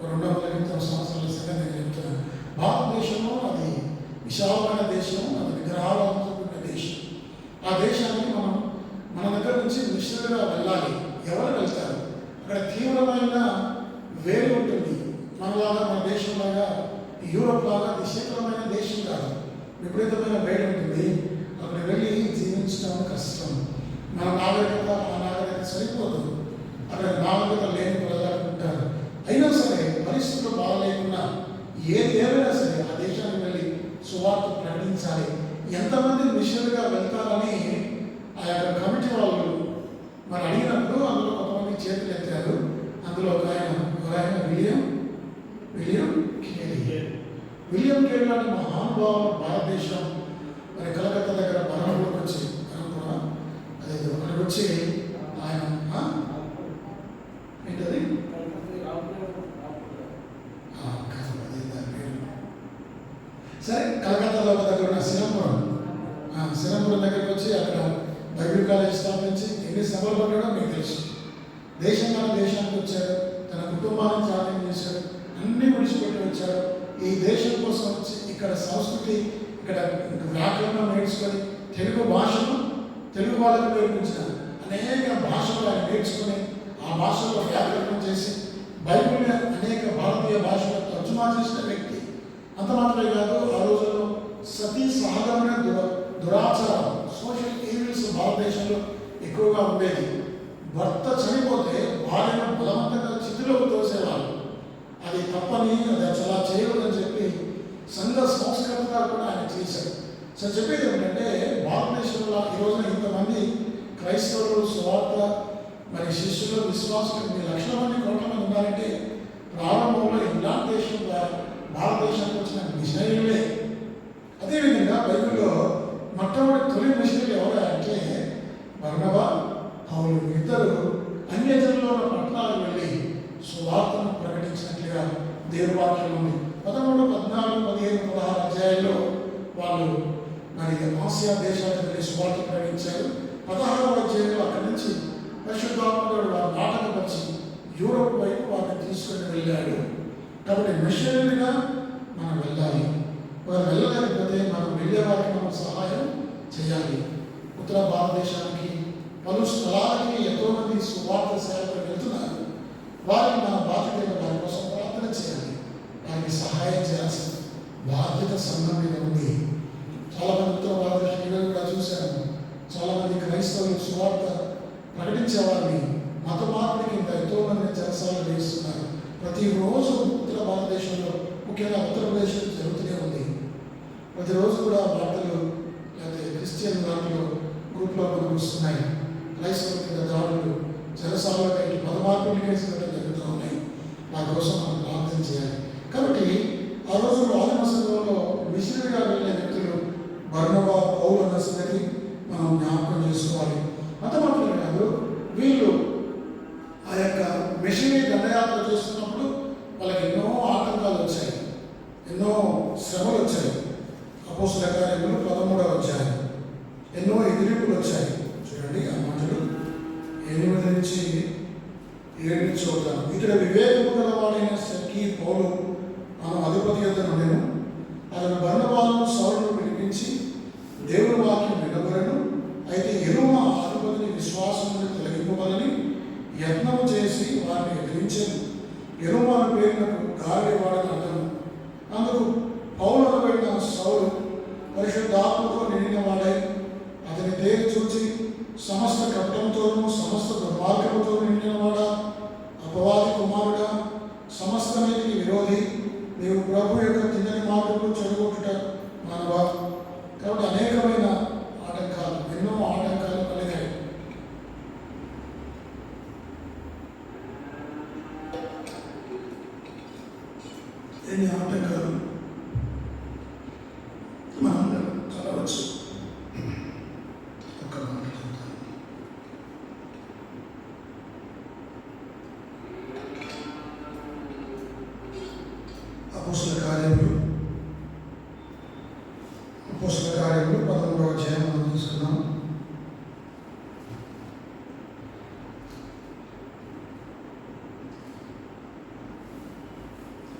250 సంవత్సరాల సంగతి నేను చెప్తున్నాను. భారతదేశము అది విశాలమైన దేశం, అది విగ్రహాలతో కూడిన దేశం. ఆ దేశానికి మన దగ్గర నుంచి మిషనరీగా వెళ్ళాలి. ఎవరు వెళ్తారు? అక్కడ తీవ్రమైన వేడి ఉంటుంది. మనలాగా మన దేశంలాగా యూరోప్ లాగా నిశ్చితమైన దేశం కాదు. విపరీతమైన వేడి ఉంటుంది. అక్కడ వెళ్ళి జీవించడం కష్టం. మన నాగరికత ఆ నాగరికత సరిపోదు. అక్కడ నాగరికత లేని ప్రజలు ఉంటారు. అయినా సరే పరిస్థితులు బాగాలేకున్నా ఏదైనా సరే ఆ దేశానికి వెళ్ళి సువార్త ప్రకటించాలి. ఎంతమంది మిషనరీగా వెళ్తారని ఆ యొక్క కమిటీ వాళ్ళు మరి అడిగినప్పుడు అందులో కొంతమంది చేతులు ఎత్తారు. అందులో ఒక ఆయన విలియం కేరీ లాంటి మహానుభావులు భారతదేశం మరి కలకత్తా దగ్గర బరంపూర్కి వచ్చి అక్కడికి వచ్చి ఆయన ఏంటది సరే కలకత్తాలో దగ్గర ఉన్న సిరంపురం దగ్గరికి వచ్చి అక్కడ బైబిల్ కాలేజ్ స్థాపించి ఎన్ని సభలు పడ్డాడో మీకు తెలుసు. దేశానికి వచ్చాడు, తన కుటుంబాన్ని త్యాగం చేశాడు, అన్ని విడిచిపెట్టి వచ్చాడు. ఈ దేశం కోసం వచ్చి ఇక్కడ సంస్కృతి, ఇక్కడ వ్యాకరణం నేర్చుకొని తెలుగు భాషను తెలుగు వాళ్ళకు నేర్పించిన అనేక భాషలు ఆయన నేర్చుకుని ఆ భాషలో వ్యాకరణం చేసి బైబిల్ని అనేక భారతీయ భాషలో తర్జుమా చేసిన వ్యక్తి. అంత మాత్రమే కాదు, ఆ రోజుల్లో సతీ సహగమన దురాచారం, సోషల్ ఈవిల్స్ భారతదేశంలో ఎక్కువగా ఉండేది. భర్త చనిపోతే భార్యను బలవంతంగా చితిలోకి తోసేవాళ్ళు. అది తప్పని, అది చాలా చేయకూడదని చెప్పి సంఘ సంస్కృతిగా కూడా ఆయన చేశాడు. సో చెప్పేది ఏమిటంటే భారతదేశంలో ఈ రోజున ఇంతమంది క్రైస్తవులు, సువార్త మరి శిష్యులు, విశ్వాసులు 1 లక్షల మంది, కోట్ల మంది ఉన్నారంటే ప్రారంభంలో ఇంగ్లాండ్ దేశం భారతదేశానికి వచ్చిన మిషనరీలే. అదేవిధంగా బైబిల్లో తొలి మిషనరీలు ఎవరు అంటే బర్నబా, పౌలు. ఇద్దరు అన్యజనుల్లో ఉన్న పట్టణాలకు వెళ్ళి సువార్తను ప్రకటించినట్లుగా దేవుని వాక్యం ఉంది. 13, 14, 15, 16 అధ్యాయాల్లో వాళ్ళు మరి ఆసియా దేశాలకు వెళ్ళి సువార్త ప్రకటించారు. 16వ అధ్యాయంలో అక్కడి నుంచి పరిశుద్ధాత్ముడు వారి నాటకపరిచి యూరోప్ వైపు వారిని తీసుకుని వెళ్ళాడు. కాబట్టి మిషనరీగా మనం వెళ్ళాలి. వారు వెళ్ళలేకపోతే మనం వెళ్ళే వారికి మనం సహాయం చేయాలి. ఉత్తర భారతదేశానికి పలు స్థలాలకి ఎంతోమంది సువార్త సేవకులు వెళ్తున్నారు. వారిని మన బాధ్యత వారి కోసం ప్రార్థన చేయాలి. వారికి సహాయం చేయాల్సిన బాధ్యత సంఘం మీద ఉంది. చాలామంది ఉత్తర భారతదేశంలో కూడా చూశాను. చాలామంది క్రైస్తవులు సువార్త ప్రకటించే వారిని మత మార్పిడి కింద ఎంతోమంది చెరసాలు వేస్తున్నారు. ప్రతిరోజు ఉత్తర భారతదేశంలో, ముఖ్యంగా ఉత్తరప్రదేశ్ జరుగుతూనే ఉంది. ప్రతిరోజు కూడా వార్తలు లేకపోతే క్రిస్టియన్ వార్తలు గ్రూప్లో మనకు వస్తున్నాయి. క్రైస్తవుల కింద దాడులు, చెరసాలలో పెట్టి మత మార్పిడి కేసులు జరుగుతూ ఉన్నాయి. వారి కోసం మనం ప్రార్థన చేయాలి. కాబట్టి ఆ రోజుల్లో ఆదిమ సంఘంలో మిషనరీగా వెళ్ళే వ్యక్తులు బర్నబా, పౌలు అన్న సంగతి మనం జ్ఞాపకం చేసుకోవాలి. అంత మాత్రమే కాదు, వీళ్ళు ఆ యొక్క మిషనరీ దండయాత్ర చేస్తున్నప్పుడు వాళ్ళకి ఎన్నో ఆటంకాలు వచ్చాయి, ఎన్నో శ్రమలు వచ్చాయి. అపోస్తల కార్యములు 13వ అధ్యాయం ఎన్నో ఎదిరింపులు వచ్చాయి. చూడండి ఆ మాటలు 8 నుంచి 7 చూద్దాం. ఇక్కడ వివేకము గలవాడైన సెర్కీ పౌలు అధిపతి యొద్ద నుండెను. అతను బర్నబాను, సౌలును పిలిపించి దేవుని వాక్యం వినబడను. అయితే ఎరుమ అధిపతిని విశ్వాసం తొలగింపవాలని యత్నము చేసి వారిని ఎదిరించాను. ఎరుమ పేరునకు గాలివాడని అర్థం. అందుకు పౌలు అనబడిన సౌలు పరిశుద్ధాత్మతో నిండిన వాడై అతని పేరు చూచి సమస్త కపటంతోనూ సమస్త దుర్మార్గంతో నిండినవాడా, అపవాది కుమారుడా, సమస్తనికి విరోధి, నీవు ప్రభు యొక్క తిన్నని మాటలు చెడగొట్టుట మానవా. కాబట్టి అనేకమైన ఆటంకాలు, ఎన్నో ఆటంకాలు కలిగాయి. ఎన్ని ఆటంకాలు మనం చదవచ్చు. ఒక మాట చెప్తాను. అపోస్తల కార్యములు 13వ అధ్యాయం మనం తీసుకున్నాం.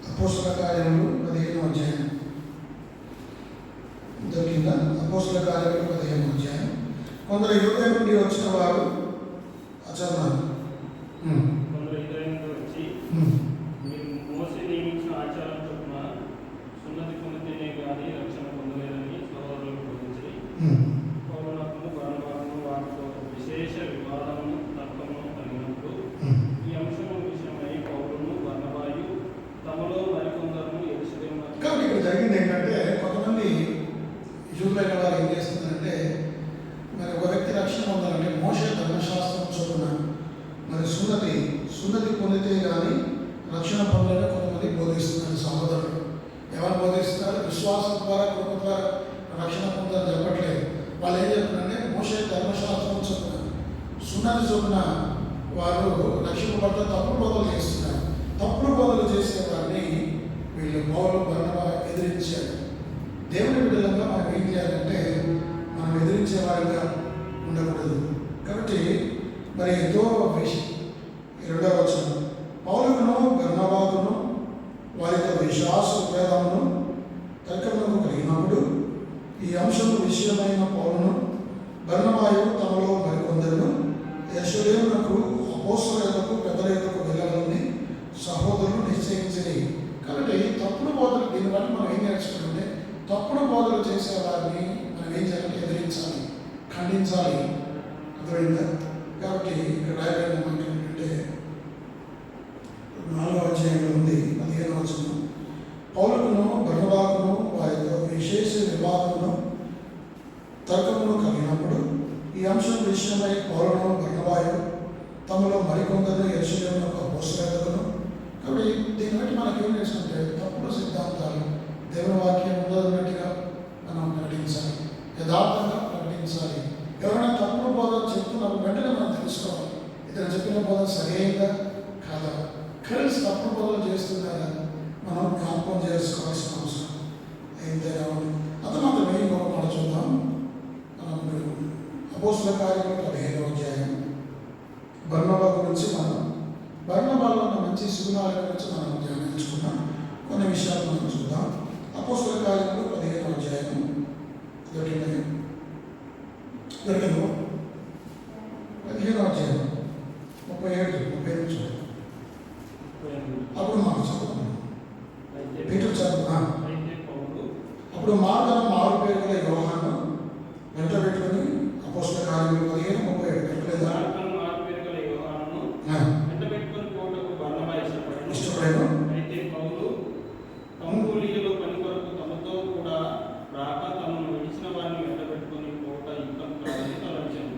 అపోస్తల కార్యములు 15వ అధ్యాయం దొరికిందా? అపోస్తల కార్యములు 15వ అధ్యాయం. కొందరు యూదయ నుండి వచ్చిన వారు చదువున్నారు. కొందరు యూదయ నుండి వచ్చి మోసే నియమించిన ఆచారం చొప్పున సున్నతి పొందితేనే కానీ రక్షణ పొందలేదని సహోదరులకు బోధించి పౌలునకును బర్నబాకును వారితో విశేష వివాదమును తర్కమును కలిగినప్పుడు ఈ అంశము విషయమై పౌలును బర్నబాయు తమలో మరికొందరును యెరూషలేమునకు. కాబట్టి ఇక్కడ జరిగింది ఏంటంటే, కొంతమంది యూదులైన వారు ఏం చేస్తున్నారంటే, మరి ఒక వ్యక్తి రక్షణ పొందాలంటే మోషే ధర్మశాస్త్రం చొప్పున మరి సున్నతి పొందితే కానీ రక్షణ పొందాలని కొంతమంది బోధిస్తున్నారు. సహోదరులు ఎవరు బోధిస్తున్నారు? విశ్వాసం ద్వారా కృప ద్వారా రక్షణ పొందాలని చెప్పట్లేదు. వాళ్ళు ఏం చెప్తున్నారంటే, మోషే ధర్మశాస్త్రం చొప్పున సున్నతి చొప్పున వారు రక్షింపబడ్డ తప్పుడు బోధలు చేస్తున్నారు. తప్పుడు బోధలు చేసే వారిని వీళ్ళు పౌలు బర్నబా ఎదిరించారు. దేవుని బిడ్డలంగా మనం ఏం చేయాలంటే, మనం ఎదిరించే వారిగా ఉండకూడదు. కాబట్టి మరి ఎంతో విషయం 2వ వచనం, పౌలును బర్నబాకును వారితో విశ్వాస భేదమును తర్కమును కలిగినప్పుడు ఈ అంశం విషయమైన పౌలును బర్నబాయు తమలో మరికొందరును యెరూషలేమునకు అపోస్తలులకు పెద్దల యొద్దకు వెళ్ళాలని సహోదరులు నిశ్చయించిరి. కాబట్టి తప్పుడు బోధలు, దీన్ని బట్టి మనం ఏం నేర్చుకుంటే, తప్పుడు బోధలు చేసే వారిని మనం ఏం చేయాలంటే ఎదిరించాలి, ఖండించాలి. అర్థమైందా? కాబట్టి ఇక్కడ రాయబడిన మాట ఏంటంటే 4వ అధ్యాయంలో ఉంది 15వ వచనం, పౌలుకును బర్నబాకును వారితో విశేష వివాదమును తర్కమును కలిగినప్పుడు ఈ అంశం విషయమై పౌలును బర్నబాయు తమలో మరికొందరు యెరూషలేమునకు అపోస్తలులను. కాబట్టి దీన్ని బట్టి మనకి ఏం నేర్చుకుంటే, తప్పుడు సిద్ధాంతాలు దేవుని వాక్యం ఉన్నట్టుగా మనం ప్రకటించాలి, యథార్థంగా ప్రకటించాలి. ఎవరైనా తప్పుడు బోధన చెప్తున్నప్పుడు వెంటనే మనం తెలుసుకోవాలి, ఇతను చెప్పిన బోధ సరైనదా కాదా, కలిసి తప్పుడు బోధన చేస్తున్నారా మనం జ్ఞాపకం చేసుకోవాల్సిన అవసరం ఏంటైనా ఉంది. అతమాత్రమే ఇంకొక మాట చూద్దాం. మనం అపోస్తల కార్యములు 15వ అధ్యాయం బర్నబా గురించి, మనం బర్నబాలో ఉన్న మంచి సుగుణాల గురించి మనం ధ్యానించుకున్నాం. కొన్ని విషయాలు మనం చూద్దాం. అపోస్తల కార్యములు 15వ అధ్యాయం దొరికింది 15వ అధ్యాయం 37 చూడండి. అప్పుడు మనం చదువుకున్నాం. పీటర్ చదువుకున్నా. అప్పుడు మార్గం మారు పేరు గల యోహాను వెంట పెట్టుకుని అపోస్తల కార్యములు 15:37 ఇష్టపడాను. అయితే పౌలు పంఫూలియలో పని కొరకు తమతో కూడా రాక తమను విడిచిన వారిని వెంటబెట్టుకుని పోట యుద్ధం కాదని తలంచాను.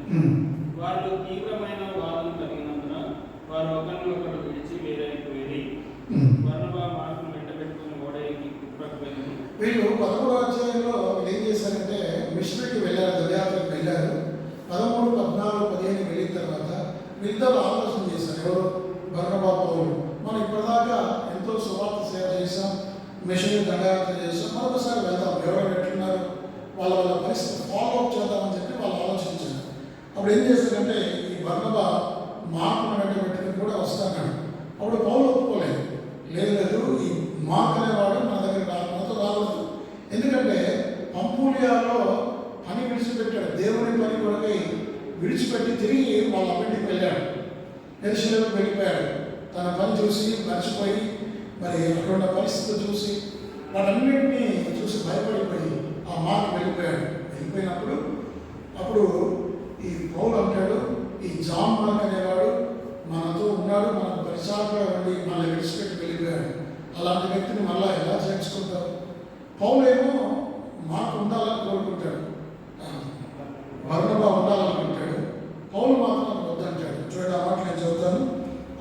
వారిలో తీవ్రమైన వాదన కలిగినందున వారు ఒకరినొకరు విడిచి వేరైపోయి బర్నబా మార్కును వెంటబెట్టుకుని ఓడకి కుట్రకు వెళ్ళి. వీళ్ళు 11వ అధ్యాయంలో ఏం చేశారంటే, మిషనరీకి వెళ్ళారు, దర్యాత్రకు వెళ్ళారు. 13, 14, 15 వెళ్ళిన తర్వాత వీళ్ళిద్దరు ఆలోచన చేశారు. ఎవరు? బర్నబా, పౌలు. మనం ఇప్పటిదాకా ఎంతో సువార్త సేవ చేసాం, మిషనరీ దండయాత్ర చేసాం, మరొకసారి వెళ్దాం, ఎవరు ఎట్లున్నారు వాళ్ళ పరిస్థితి ఫాలో అప్ చేద్దామని చెప్పి వాళ్ళు ఆలోచించారు. అప్పుడు ఏం చేశారంటే, ఈ బర్నబా మార్కును వెంట పెట్టుకుని కూడా వస్తాడు. అప్పుడు పౌలు ఒప్పుకోలేదు. లేదు, ఈ మార్క్ అనేవాడు మన దగ్గర మనతో రావద్దు. ఎందుకంటే పంఫూలియాలో పని విడిచిపెట్టాడు, దేవుని పని కొరకై విడిచిపెట్టి తిరిగి వాళ్ళ అన్నింటికి వెళ్ళాడు. యెరూషలేముకు వెళ్ళిపోయాడు. తన పని చూసి మర్చిపోయి మరి అక్కడ ఉన్న పరిస్థితులు చూసి వాటన్నింటినీ చూసి భయపడిపోయి ఆ మార్క్ వెళ్ళిపోయాడు. వెళ్ళిపోయినప్పుడు అప్పుడు ఈ పౌలు అంటాడు, ఈ జాన్ మార్క్ అనేవాడు మనతో ఉన్నాడు, మనకు పరిచారకుగా ఉండి మనల్ని విడిచిపెట్టి వెళ్ళిపోయాడు. అలాంటి వ్యక్తిని మళ్ళీ ఎలా చేర్చుకుంటారు? పౌలు ఏమో మార్క్ ఉండాలని కోరుకుంటాడు, బర్నబా ఉండాలనుకుంటాడు. పౌలు మాత్రం అది వద్దంటాడు. చూడండి, ఆ మాట నేను చదువుతాను.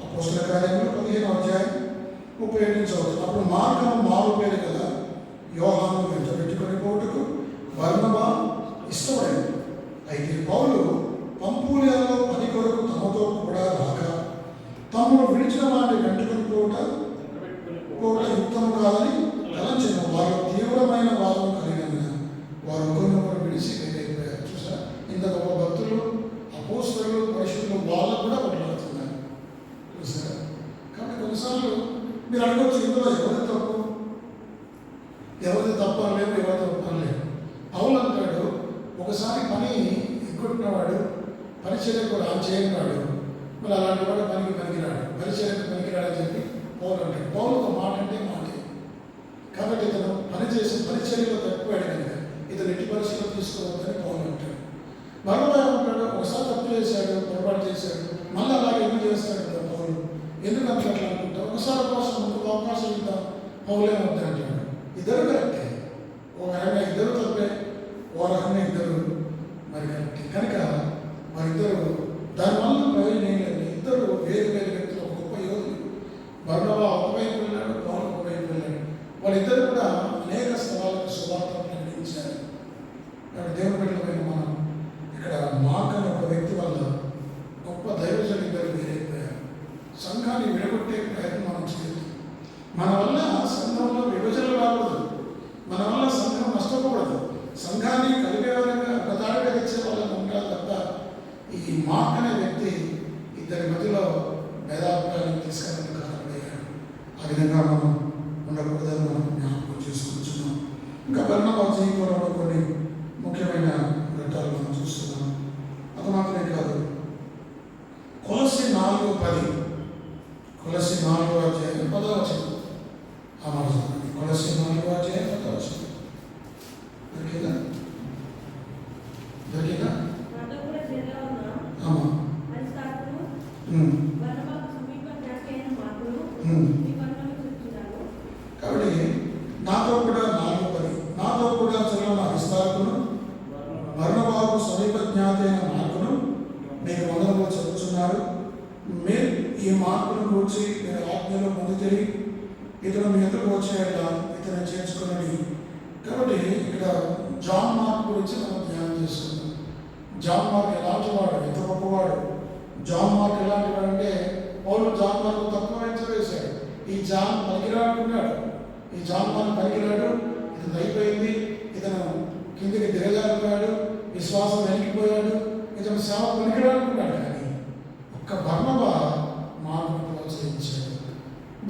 అపోస్తల కార్యములు 15వ అధ్యాయం 37 నుంచి చదువుతాను. అప్పుడు మార్గము మారు పేరు కదా యోహాను వెంట పెట్టుకొని పోటుకు బర్నబా ఇష్టపడింది. అయితే పౌలు పంపూలియాలో పని కొరకు తమతో కూడా రాక తమను విడిచిన వారిని వెంటుకొని పోవట యుక్తము కాదని తలంచిన వారు తీవ్రమైన వాదన కలిగిన వారు ఒకరినొకరు విడిచి వెళ్ళిపోయారు. చూసారా, ఇంత గొప్ప భక్తులు, అపోస్తలులు, పరిశుద్ధులు వాళ్ళకు కూడా కొట్లాడుతున్నారు. చూసారా, కాబట్టి కొన్నిసార్లు మీరు అడగవచ్చు, ఇందులో ఎవరి తప్పు అనలేదు, ఎవరి తప్పు అనలేదు. పౌలు అంటాడు, ఒకసారి పని ఎగ్గొట్టినవాడు పరిచర్యకు చేయనివాడు, మరి అలాంటి వాడు పనికిరాడు, పరిచర్యకు పనికిరాడని చెప్పి పౌలు అంటాడు. పౌలు ఒక మాట అంటే మాటే. కాబట్టి ఇతను పనిచేసి పరిచర్యలో తప్పిపోయాడు కనుక ఇతను ఎట్టి పరిస్థితుల్లో తీసుకోవద్దని పౌలు అంటాడు. బర్నబా అంటాడు, ఒకసారి తప్పు చేశాడు, పొరపాటు చేశాడు, మళ్ళీ అలాగే ఎందుకు చేస్తాడు కదా పౌలు? ఎందుకు అట్లా అనుకుంటావు? ఒకసారి అవకాశం, ఇంకొక అవకాశం ఇద్దాం, పౌలే వద్దంటాడు. ఇద్దరు కరెక్టే, ఒక రకంగా ఇద్దరు తప్పే, ఓ రకంగా ఇద్దరు మరి కరెక్టే. కనుక వారిద్దరు దానివల్ల ప్రయోజనం ఏం లేదు. ఇద్దరు వేరు వేరు వ్యక్తులు, ఒక గొప్ప యోధులు. బర్నబా ఒకవైపు వెళ్ళాడు, పౌలు ఒకవైపు వెళ్ళాడు. వాళ్ళిద్దరు కూడా అనేక స్థలాలకు సువార్త ప్రకటించారు. దేవుని బిడ్డలమైన మనం ఇక్కడ మార్క్ అనే ఒక వ్యక్తి వల్ల గొప్ప దైవజనులు ఇద్దరు వేరైపోయారు. సంఘాన్ని విడగొట్టే ప్రయత్నం మనం చేయదు. మన వల్ల సంఘంలో విభజన రాకూడదు, మన వల్ల సంఘం నష్టపోకూడదు. సంఘాన్ని కలిగే విధంగా ప్రధానంగా తెచ్చే వాళ్ళని ఉండాలి తప్ప ఈ మార్క్ అనే వ్యక్తి ఇద్దరి మధ్యలో భేదాభిప్రాయాన్ని తీసుకెళ్ళడానికి కారణమయ్యాడు. ఆ విధంగా మనం ఉండకూడదని మనం జ్ఞాపకం చేసుకుంటున్నాం. ఇంకా బర్నబా జీవితంలో కొన్ని ముఖ్యమైన ఘట్టాలు మనం చూస్తున్నాం. అది మాత్రమే కాదు, కొలస్సీ 4:10, కొలస్సీ 4వ అధ్యాయం 10వ వచనం. ఆ మాట చదవండి. కొలస్సీ 4వ అధ్యాయం 10వ వచనం. దొరికిందా? కాబట్టి నాతో కూడా 4:10, నాతో కూడా చదివిన అరిస్తాకును బర్నబాకు సమీప జ్ఞాతైన మార్కును మీకు వందనములు చెబుతున్నారు. మీరు ఈ మార్కును కూర్చి మీరు ఆజ్ఞలో పొందితే ఇతను మీ ఎదురు వచ్చేలా ఇతను చేర్చుకుని. కాబట్టి ఇక్కడ జాన్ మార్క్ గురించి మనం ధ్యానం చేసుకుందాం. జాన్ మార్క్ ఎలాంటి వాడు, ఎంత గొప్పవాడు. జాన్ మార్క్ ఎలాంటి వాడు అంటే పౌలు జాన్ మార్క్ తక్కువ వేశాడు. ఈ జాన్ పనికిరాడుకున్నాడు, ఈ జాన్ మార్క్ పనికిరాడు, ఇతను అయిపోయింది, ఇతను కిందికి దిగజారిపోయాడు, విశ్వాసం వెనక్కిపోయాడు, ఇతను సేవ పనికిరాడుకున్నాడు. కానీ ఒక్క బర్నబా మార్కును ప్రోత్సహించాడు.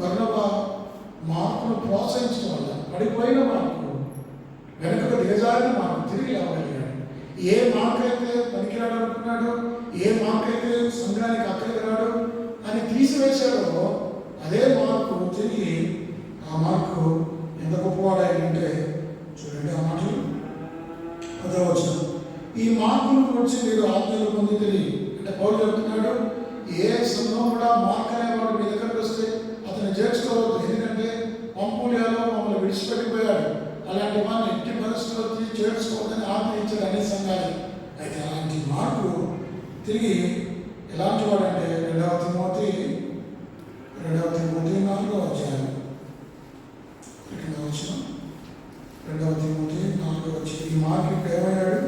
బర్నబా మార్కును ప్రోత్సహించడం వల్ల పడిపోయిన మార్కు, వెనుకకు దిగజారిన మార్కు తిరిగి లేవగలిగాడు. ఏ మార్క్ అయితే పనికిరాడు అనుకున్నాడో, ఏ మార్క్ అయితే సంఘానికి అక్కడికి రాడు అని తీసివేశాడో, అదే మార్కు తిరిగి ఆ మార్కు ఎంత గొప్పవాడంటే చూడండి ఆ మాటలు 10వ వచనం. ఈ మార్కును గురించి మీరు ఆజ్ఞలు పొందితే అంటే పౌలు చెప్తున్నాడు, ఏ సంఘం కూడా మార్క్ అనేవాడు మీ దగ్గరకు వస్తే అతను చేర్చుకోవద్దు. ఎందుకంటే పంపూలియాలో మమ్మల్ని విడిచిపెట్టిపోయాడు, అలాంటి వాడిని ఎట్టి పరిస్థితుల్లో చేర్చుకోవద్దని ఆజ్ఞయించాడు అన్ని సంఘాలు. అయితే అలాంటి మార్కు తిరిగి ఎలాంటి వాడంటే 2వ తిమోతి 4వ అధ్యాయం 2వ వచనం. 2వ తిమోతి 4వ వచనం. ఈ మార్కు ఇప్పుడు ఏమయ్యాడు?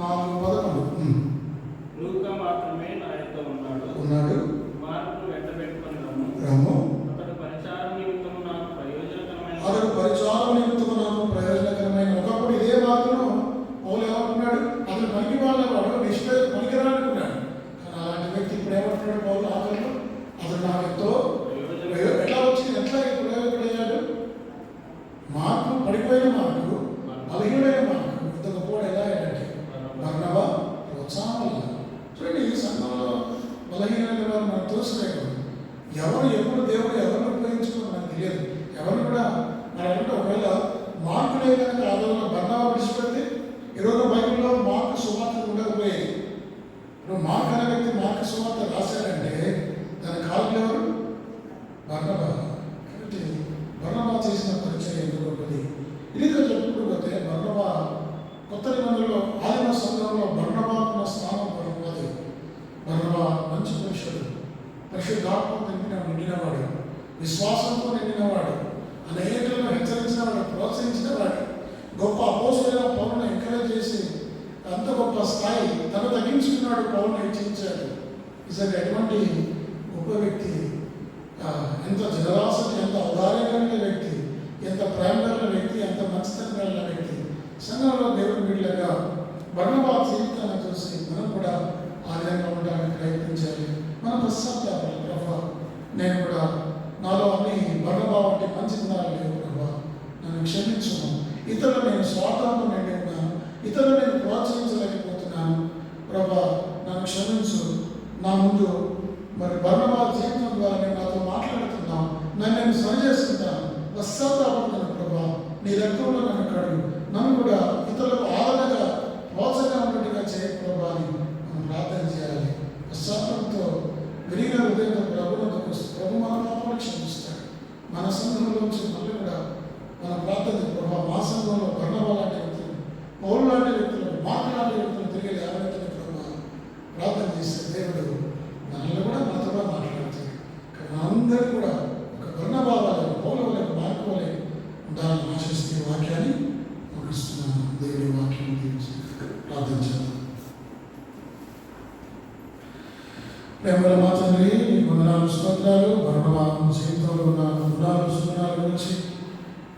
4:11. లూకా మాత్రమే నాయకుడు ఉన్నాడు. మార్కును వెంట పెట్టుకొని రమ్ము. అతడు పరిచారం నిమిత్తము నాకు ప్రయోజనకరమైన. ఒకప్పుడు ఇదే మార్కును పౌలు ఏమంటున్నాడు? అతను పనికి వాళ్ళవాడు, పనికిరానుకున్నాడు. కానీ అలాంటి వ్యక్తి ఇప్పుడు ఏమంటున్నాడు పౌలు ఆఖరిలో? అతను నాకు ఎంతో ఎట్లా వచ్చింది, ఎట్లా ప్రయోజనపడయ్యాడు? మార్కు పడిపోయిన మార్కు, బలహీనమైన మార్కు ఇంత గొప్పవాడు ఎలా అయ్యాడంటే బర్నబా ప్రోత్సాహం వల్ల. చూడండి, ఈ సంఘంలో బలహీనమైన వారు మనం తోసిపోయాడు. ఎవరు ఎప్పుడు దేవుడు ఎవరిని ఉపయోగించుకున్నాడు తెలియదు. ఎవరు కూడా మనకంటే ఒకవేళ మార్కు లేదు కనుక ఆ రోజుల్లో బర్నబా విడిచిపెడితే ఈరోజు బైబిల్లో మార్కు సువార్త ఉండకపోయేది. ఇప్పుడు మార్క్ అనే వ్యక్తి మార్కు సువార్త రాశాడంటే దాని కారణం ఎవరు? బర్నబా. కాబట్టి బర్నబా చేసిన పరిచయం ఎందుకు గొప్పది. ఇదిగా చెప్పుకోకపోతే బర్నబా కొత్త నిబంధనలో ఆదిమ సంఘంలో బర్నబాకున్న స్థానం గొప్పది. బర్నబా మంచి పురుషుడు, పరిశుద్ధాత్మతో నిండినవాడు, విశ్వాసంతో నిండినవాడు, అనేకులను హెచ్చరించినవాడు, ప్రోత్సహించినవాడు, గొప్ప అపోస్తలుడైన పౌలును ఎంకరేజ్ చేసి అంత గొప్ప స్థాయి తను తగ్గించుకున్నాడు, పౌలును హెచ్చరించాడు. నిజంగా ఎటువంటి గొప్ప వ్యక్తి, ఎంత జనరాసిటీ, ఎంత ఔదార్యం కలిగిన వ్యక్తి, ఎంత ప్రేమ కలిగిన వ్యక్తి, ఎంత మంచితనం కలిగిన వ్యక్తి. సంఘంలో దేవుని బిడ్డలుగా బర్నబా జీవితాన్ని చూసి మనం కూడా ఆ విధంగా ఉండడానికి ప్రయత్నించాలి. మనం పశ్చాత్తాపాలు, ప్రభా నేను కూడా నాలో అన్ని బర్నబా వంటి మంచి గుణాలు లేవు ప్రభా, నన్ను క్షమించును. ఇతరులు నేను స్వార్థంతో నిండి ఉన్నాను, ఇతరులు నేను ప్రోత్సహించలేకపోతున్నాను ప్రభా, నన్ను క్షమించు. నా ముందు మరి బర్నబా జీవితం ద్వారా నేను నాతో మాట్లాడుతున్నాను, నన్ను నేను సరి చేసుకుంటాను, పశ్చాత్తాపడుతున్నాను ప్రభా, నీ రక్తంలో నన్ను కడుగు, నన్ను కూడా ఇతరులకు ఆదరణగా ప్రోత్సాహంగా ఉన్నట్టుగా చేయ ప్రభా అని మనం ప్రార్థన చేయాలి. పశ్చాత్తాపంతో విరిగిన హృదయంతో ప్రభుత్వం ప్రభు మన పాపాలు క్షమిస్తాడు. మన సంఘంలోంచి మళ్ళీ కూడా మన ప్రార్థన ప్రభావ మా సంఘంలో బర్నబా లాంటి వ్యక్తులు, పౌలు లాంటి వ్యక్తులు, మార్కు లాంటి వ్యక్తులు తిరిగి లేవనెత్తిన ప్రభావ ప్రార్థన చేస్తే దేవుడు మనల్ని కూడా మనతో కూడా మాట్లాడతాడు. కానీ మనందరూ కూడా ఒక బర్నబా వలె, పౌలు వలె, మార్కు వలె ఉండాలని ఆశిస్తే వాక్యాన్ని ముగిస్తున్నాను. దేవుడి వాక్యం గురించి ప్రార్థన చేద్దాం. ప్రేమల మా తండ్రి, మీ వందనాలు, స్తోత్రాలు. బర్నబా జీవితంలో ఉన్న గుణాలు, సుగుణాల గురించి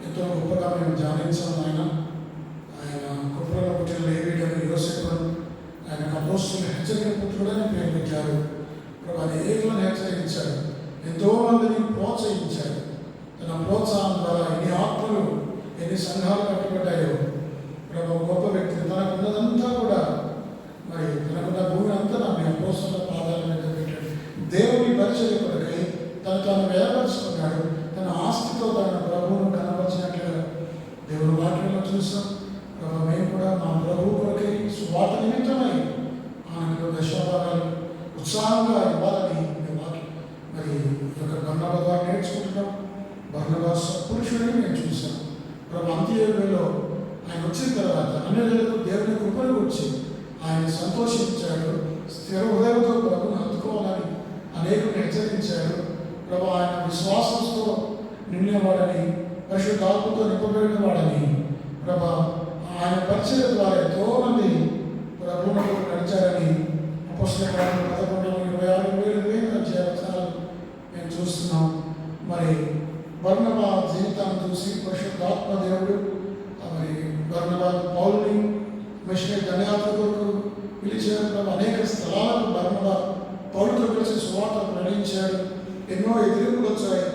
ఎంతో గొప్పగా మేము ధ్యానించాము. ఆయన గొప్పగా పుట్టిన లేవీయుడని, యోసేపును ఆయనకు అపోస్తలుడు, హెచ్చరిక పుత్రుడని పేరు పెట్టారు. ప్రభు అనేకులను హెచ్చరించాడు, ఎంతో మందిని ప్రోత్సహించాడు. తన ప్రోత్సాహం ద్వారా ఎన్ని ఆత్మలు, ఎన్ని సంఘాలు కట్టబడ్డాయో. ప్రభు గొప్ప వ్యక్తి, తనకున్నదంతా కూడా మరి తనకున్న భూమి అంతా నా మీ అపోస్తలుల పాదాల మీద పెట్టాడు. దేవుని పరిచయ కొరకై తాను వేయపరుచుకున్నాడు. తన ఆస్తితో తన ప్రభువును కనపరిచినట్లుగా దేవుని వాక్యంలో చూసాం. ప్రభు మేము కూడా మా ప్రభువు కొరకై సువార్త నిమిత్తమై ఆయనకు దశభాగాలు ఉత్సాహంగా ఇవ్వాలని మరి ఈ యొక్క బర్నబా ద్వారా నేర్చుకుంటున్నాం. బర్నబా పురుషుడిని మేము చూసాం. ప్రభు అంత్యయుగంలో ఆయన వచ్చిన తర్వాత అన్యులకు దేవుని కృపను వచ్చి ఆయన సంతోషించాడు. స్థిర హృదయంతో ప్రభువును హత్తుకోవాలని అనేకులు హెచ్చరించాడు. ప్రభు ఆయన విశ్వాసంతో నిండినవాడని, పరిశుద్ధాత్మతో నింపబడిన వాడని ప్రభా ఆయన పరిచయం ద్వారా ఎంతో మంది ప్రభువును నడిచారని అపోస్తలుల కార్యాలు 11:26-27 అధ్యాయాలు మేము చూస్తున్నాం. మరి బర్నబా జీవితాన్ని చూసి పరిశుద్ధాత్మ దేవుడు మరి బర్నబా పౌలుని మిషనరీ దండయాత్ర కొరకు పిలిచారు. అనేక స్థలాలకు బర్నబా పౌలుతో కలిసి సువార్త ప్రకటించాడు. ఎన్నో ఎదిరింపులు వచ్చాయి.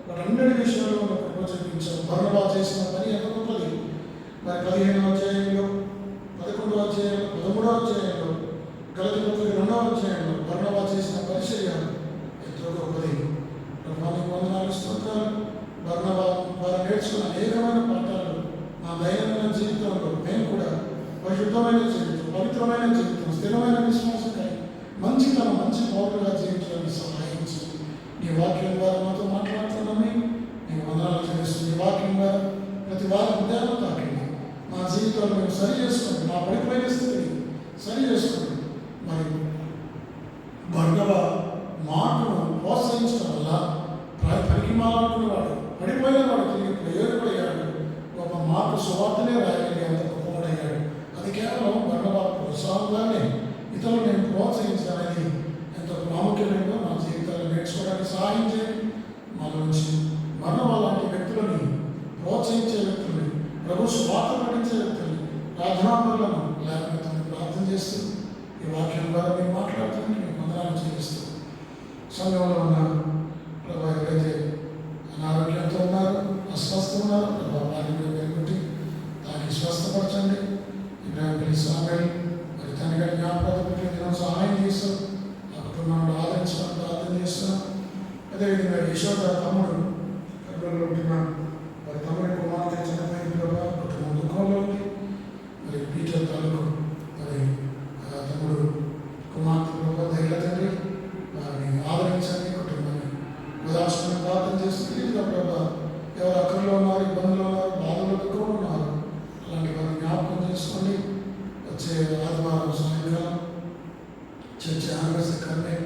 వాటన్నిటి విషయంలో మనం కృప చూపించాం. బర్నబా చేసిన పని ఎంత గొప్పది. మరి 15వ అధ్యాయంలో, 11వ అధ్యాయంలో, 13వ అధ్యాయంలో, గలతీ పత్రిక 2వ అధ్యాయంలో బర్నబా చేసిన పరిచర్య ఎంతో గొప్పది. ప్రభువానికి వందనాలు, స్తోత్రాలు. బర్నబా వారు నేర్చుకున్న అనేకమైన పాఠాలు నా దైనందిన జీవితంలో మేము కూడా పరిశుద్ధమైన జీవితం, పవిత్రమైన జీవితం, స్థిరమైన విశ్వాసం కలిగి మంచితనం, మంచి పౌరులుగా జీవించడానికి సహాయం చేయండి. నీ వాక్యం ద్వారా మాతో మాట్లాడుతున్నామే, నేను వందనాలు చెల్లిస్తుంది. నీ వాక్యం ద్వారా ప్రతి వారం ఉదయాన్ని తాకండి. మా జీవితాలు మేము సరి చేసుకోండి, మా పడిపోయిన స్థితిని సరి చేసుకోండి. మరి బర్నబా మార్కును ప్రోత్సహించడం వల్ల పనికి మాలాడుకునేవాడు, పడిపోయిన వాడు తిరిగి ప్రయోజనపడయ్యాడు. గొప్ప మార్కు సువార్తనే రాయగలిగే అంత గొప్పవాడయ్యాడు. అది కేవలం బర్నబా ప్రోత్సాహంగానే ఇతరులు నేను ప్రోత్సహించాలని ఎంతో ప్రాముఖ్యమైనదో మా జీవితాలు నేర్చుకోవడానికి సహాయం చేయండి. మాలో నుంచి బర్నబా లాంటి వ్యక్తులని, ప్రోత్సహించే వ్యక్తులని, ప్రభు స్వార్థ పఠించే వ్యక్తులని, ప్రార్థనాపరులను లేకపోతే ప్రార్థన చేస్తూ ఈ వాక్యం ద్వారా మేము మాట్లాడుతుంది మేము వందనాలు చేయిస్తూ సంఘంలో ఉన్న ప్రభు ఎవరైతే అనారోగ్యంతో ఉన్నారు, అస్వస్థ ఉన్నారు, ప్రభావ వారిని పెరుగుట్టి దానికి స్వస్థపరచండి. ఇబ్రాహిం స్వామి మరి తన గారి జ్ఞాపకాలు దినం సహాయం చేస్తాం. ఆ కుటుంబాన్ని ఆదరించడం ప్రార్థన చేస్తున్నాం. అదేవిధంగా యశోద తమ్ముడు ఇబ్బందులు ఉంటున్నాను. మరి తమ్ముడి కుమార్తె చనిపోయిన ప్రభావ కుటుంబం దుఃఖంలో ఉంది. మరి పీటర్ తాలూకు మరి తమ్ముడు కుమార్తె ప్రభావ ధైర్య తండ్రి వారిని ఆదరించండి, కుటుంబాన్ని ఉదాహరణ ప్రార్థన చేస్తుంది. ఇదిగా ప్రభావ ఎవరు అక్కడలో ఉన్నారు, ఇబ్బందులు ఉన్నారు, బాధలు దుఃఖంలో ఉన్నారు, అలాంటి వారిని జ్ఞాపకం చేసుకోండి. వచ్చే ఆదివారం సాయంకాలం చర్చ ఆనవసరకాన్ని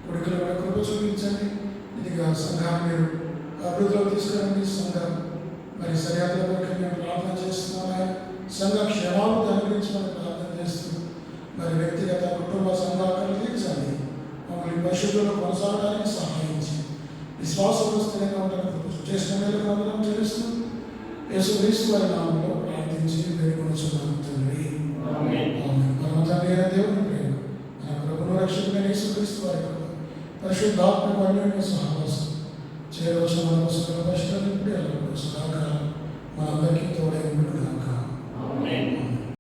కొడుకులు కూడా కృప చూపించండి. ఇదిగా సంఘాన్ని మీరు అభివృద్ధిలో తీసుకురండి. సంఘం మరి సరిహద్దుల కొరకు మేము ప్రార్థన చేస్తున్నాం. సంఘ క్షేమాభివృద్ధి అనుగ్రహించమని ప్రార్థన చేస్తూ మరి వ్యక్తిగత కుటుంబ సంఘాలను తీర్చండి. మమ్మల్ని పరిశుద్ధులు కొనసాగడానికి సహాయించి విశ్వాసంలో స్థిరంగా ఉండడానికి చేసిన మేరకు అందరం చేస్తూ యేసుక్రీస్తు వారి నామంలో ప్రార్థించి వేడుకొనుచున్నాము తండ్రి. పరమ తండ్రి అయిన దేవుని ప్రేమ, మన ప్రభువును రక్షకుడైన యేసుక్రీస్తు వారి కృప, పరిశుద్ధాత్మక అన్యోన్య సహవాసం చేరవలసిన మన పరిష్కారం ఇప్పుడు ఎల్లప్పుడూ సదాకాలం మనందరికీ తోడై ఉండును గాక.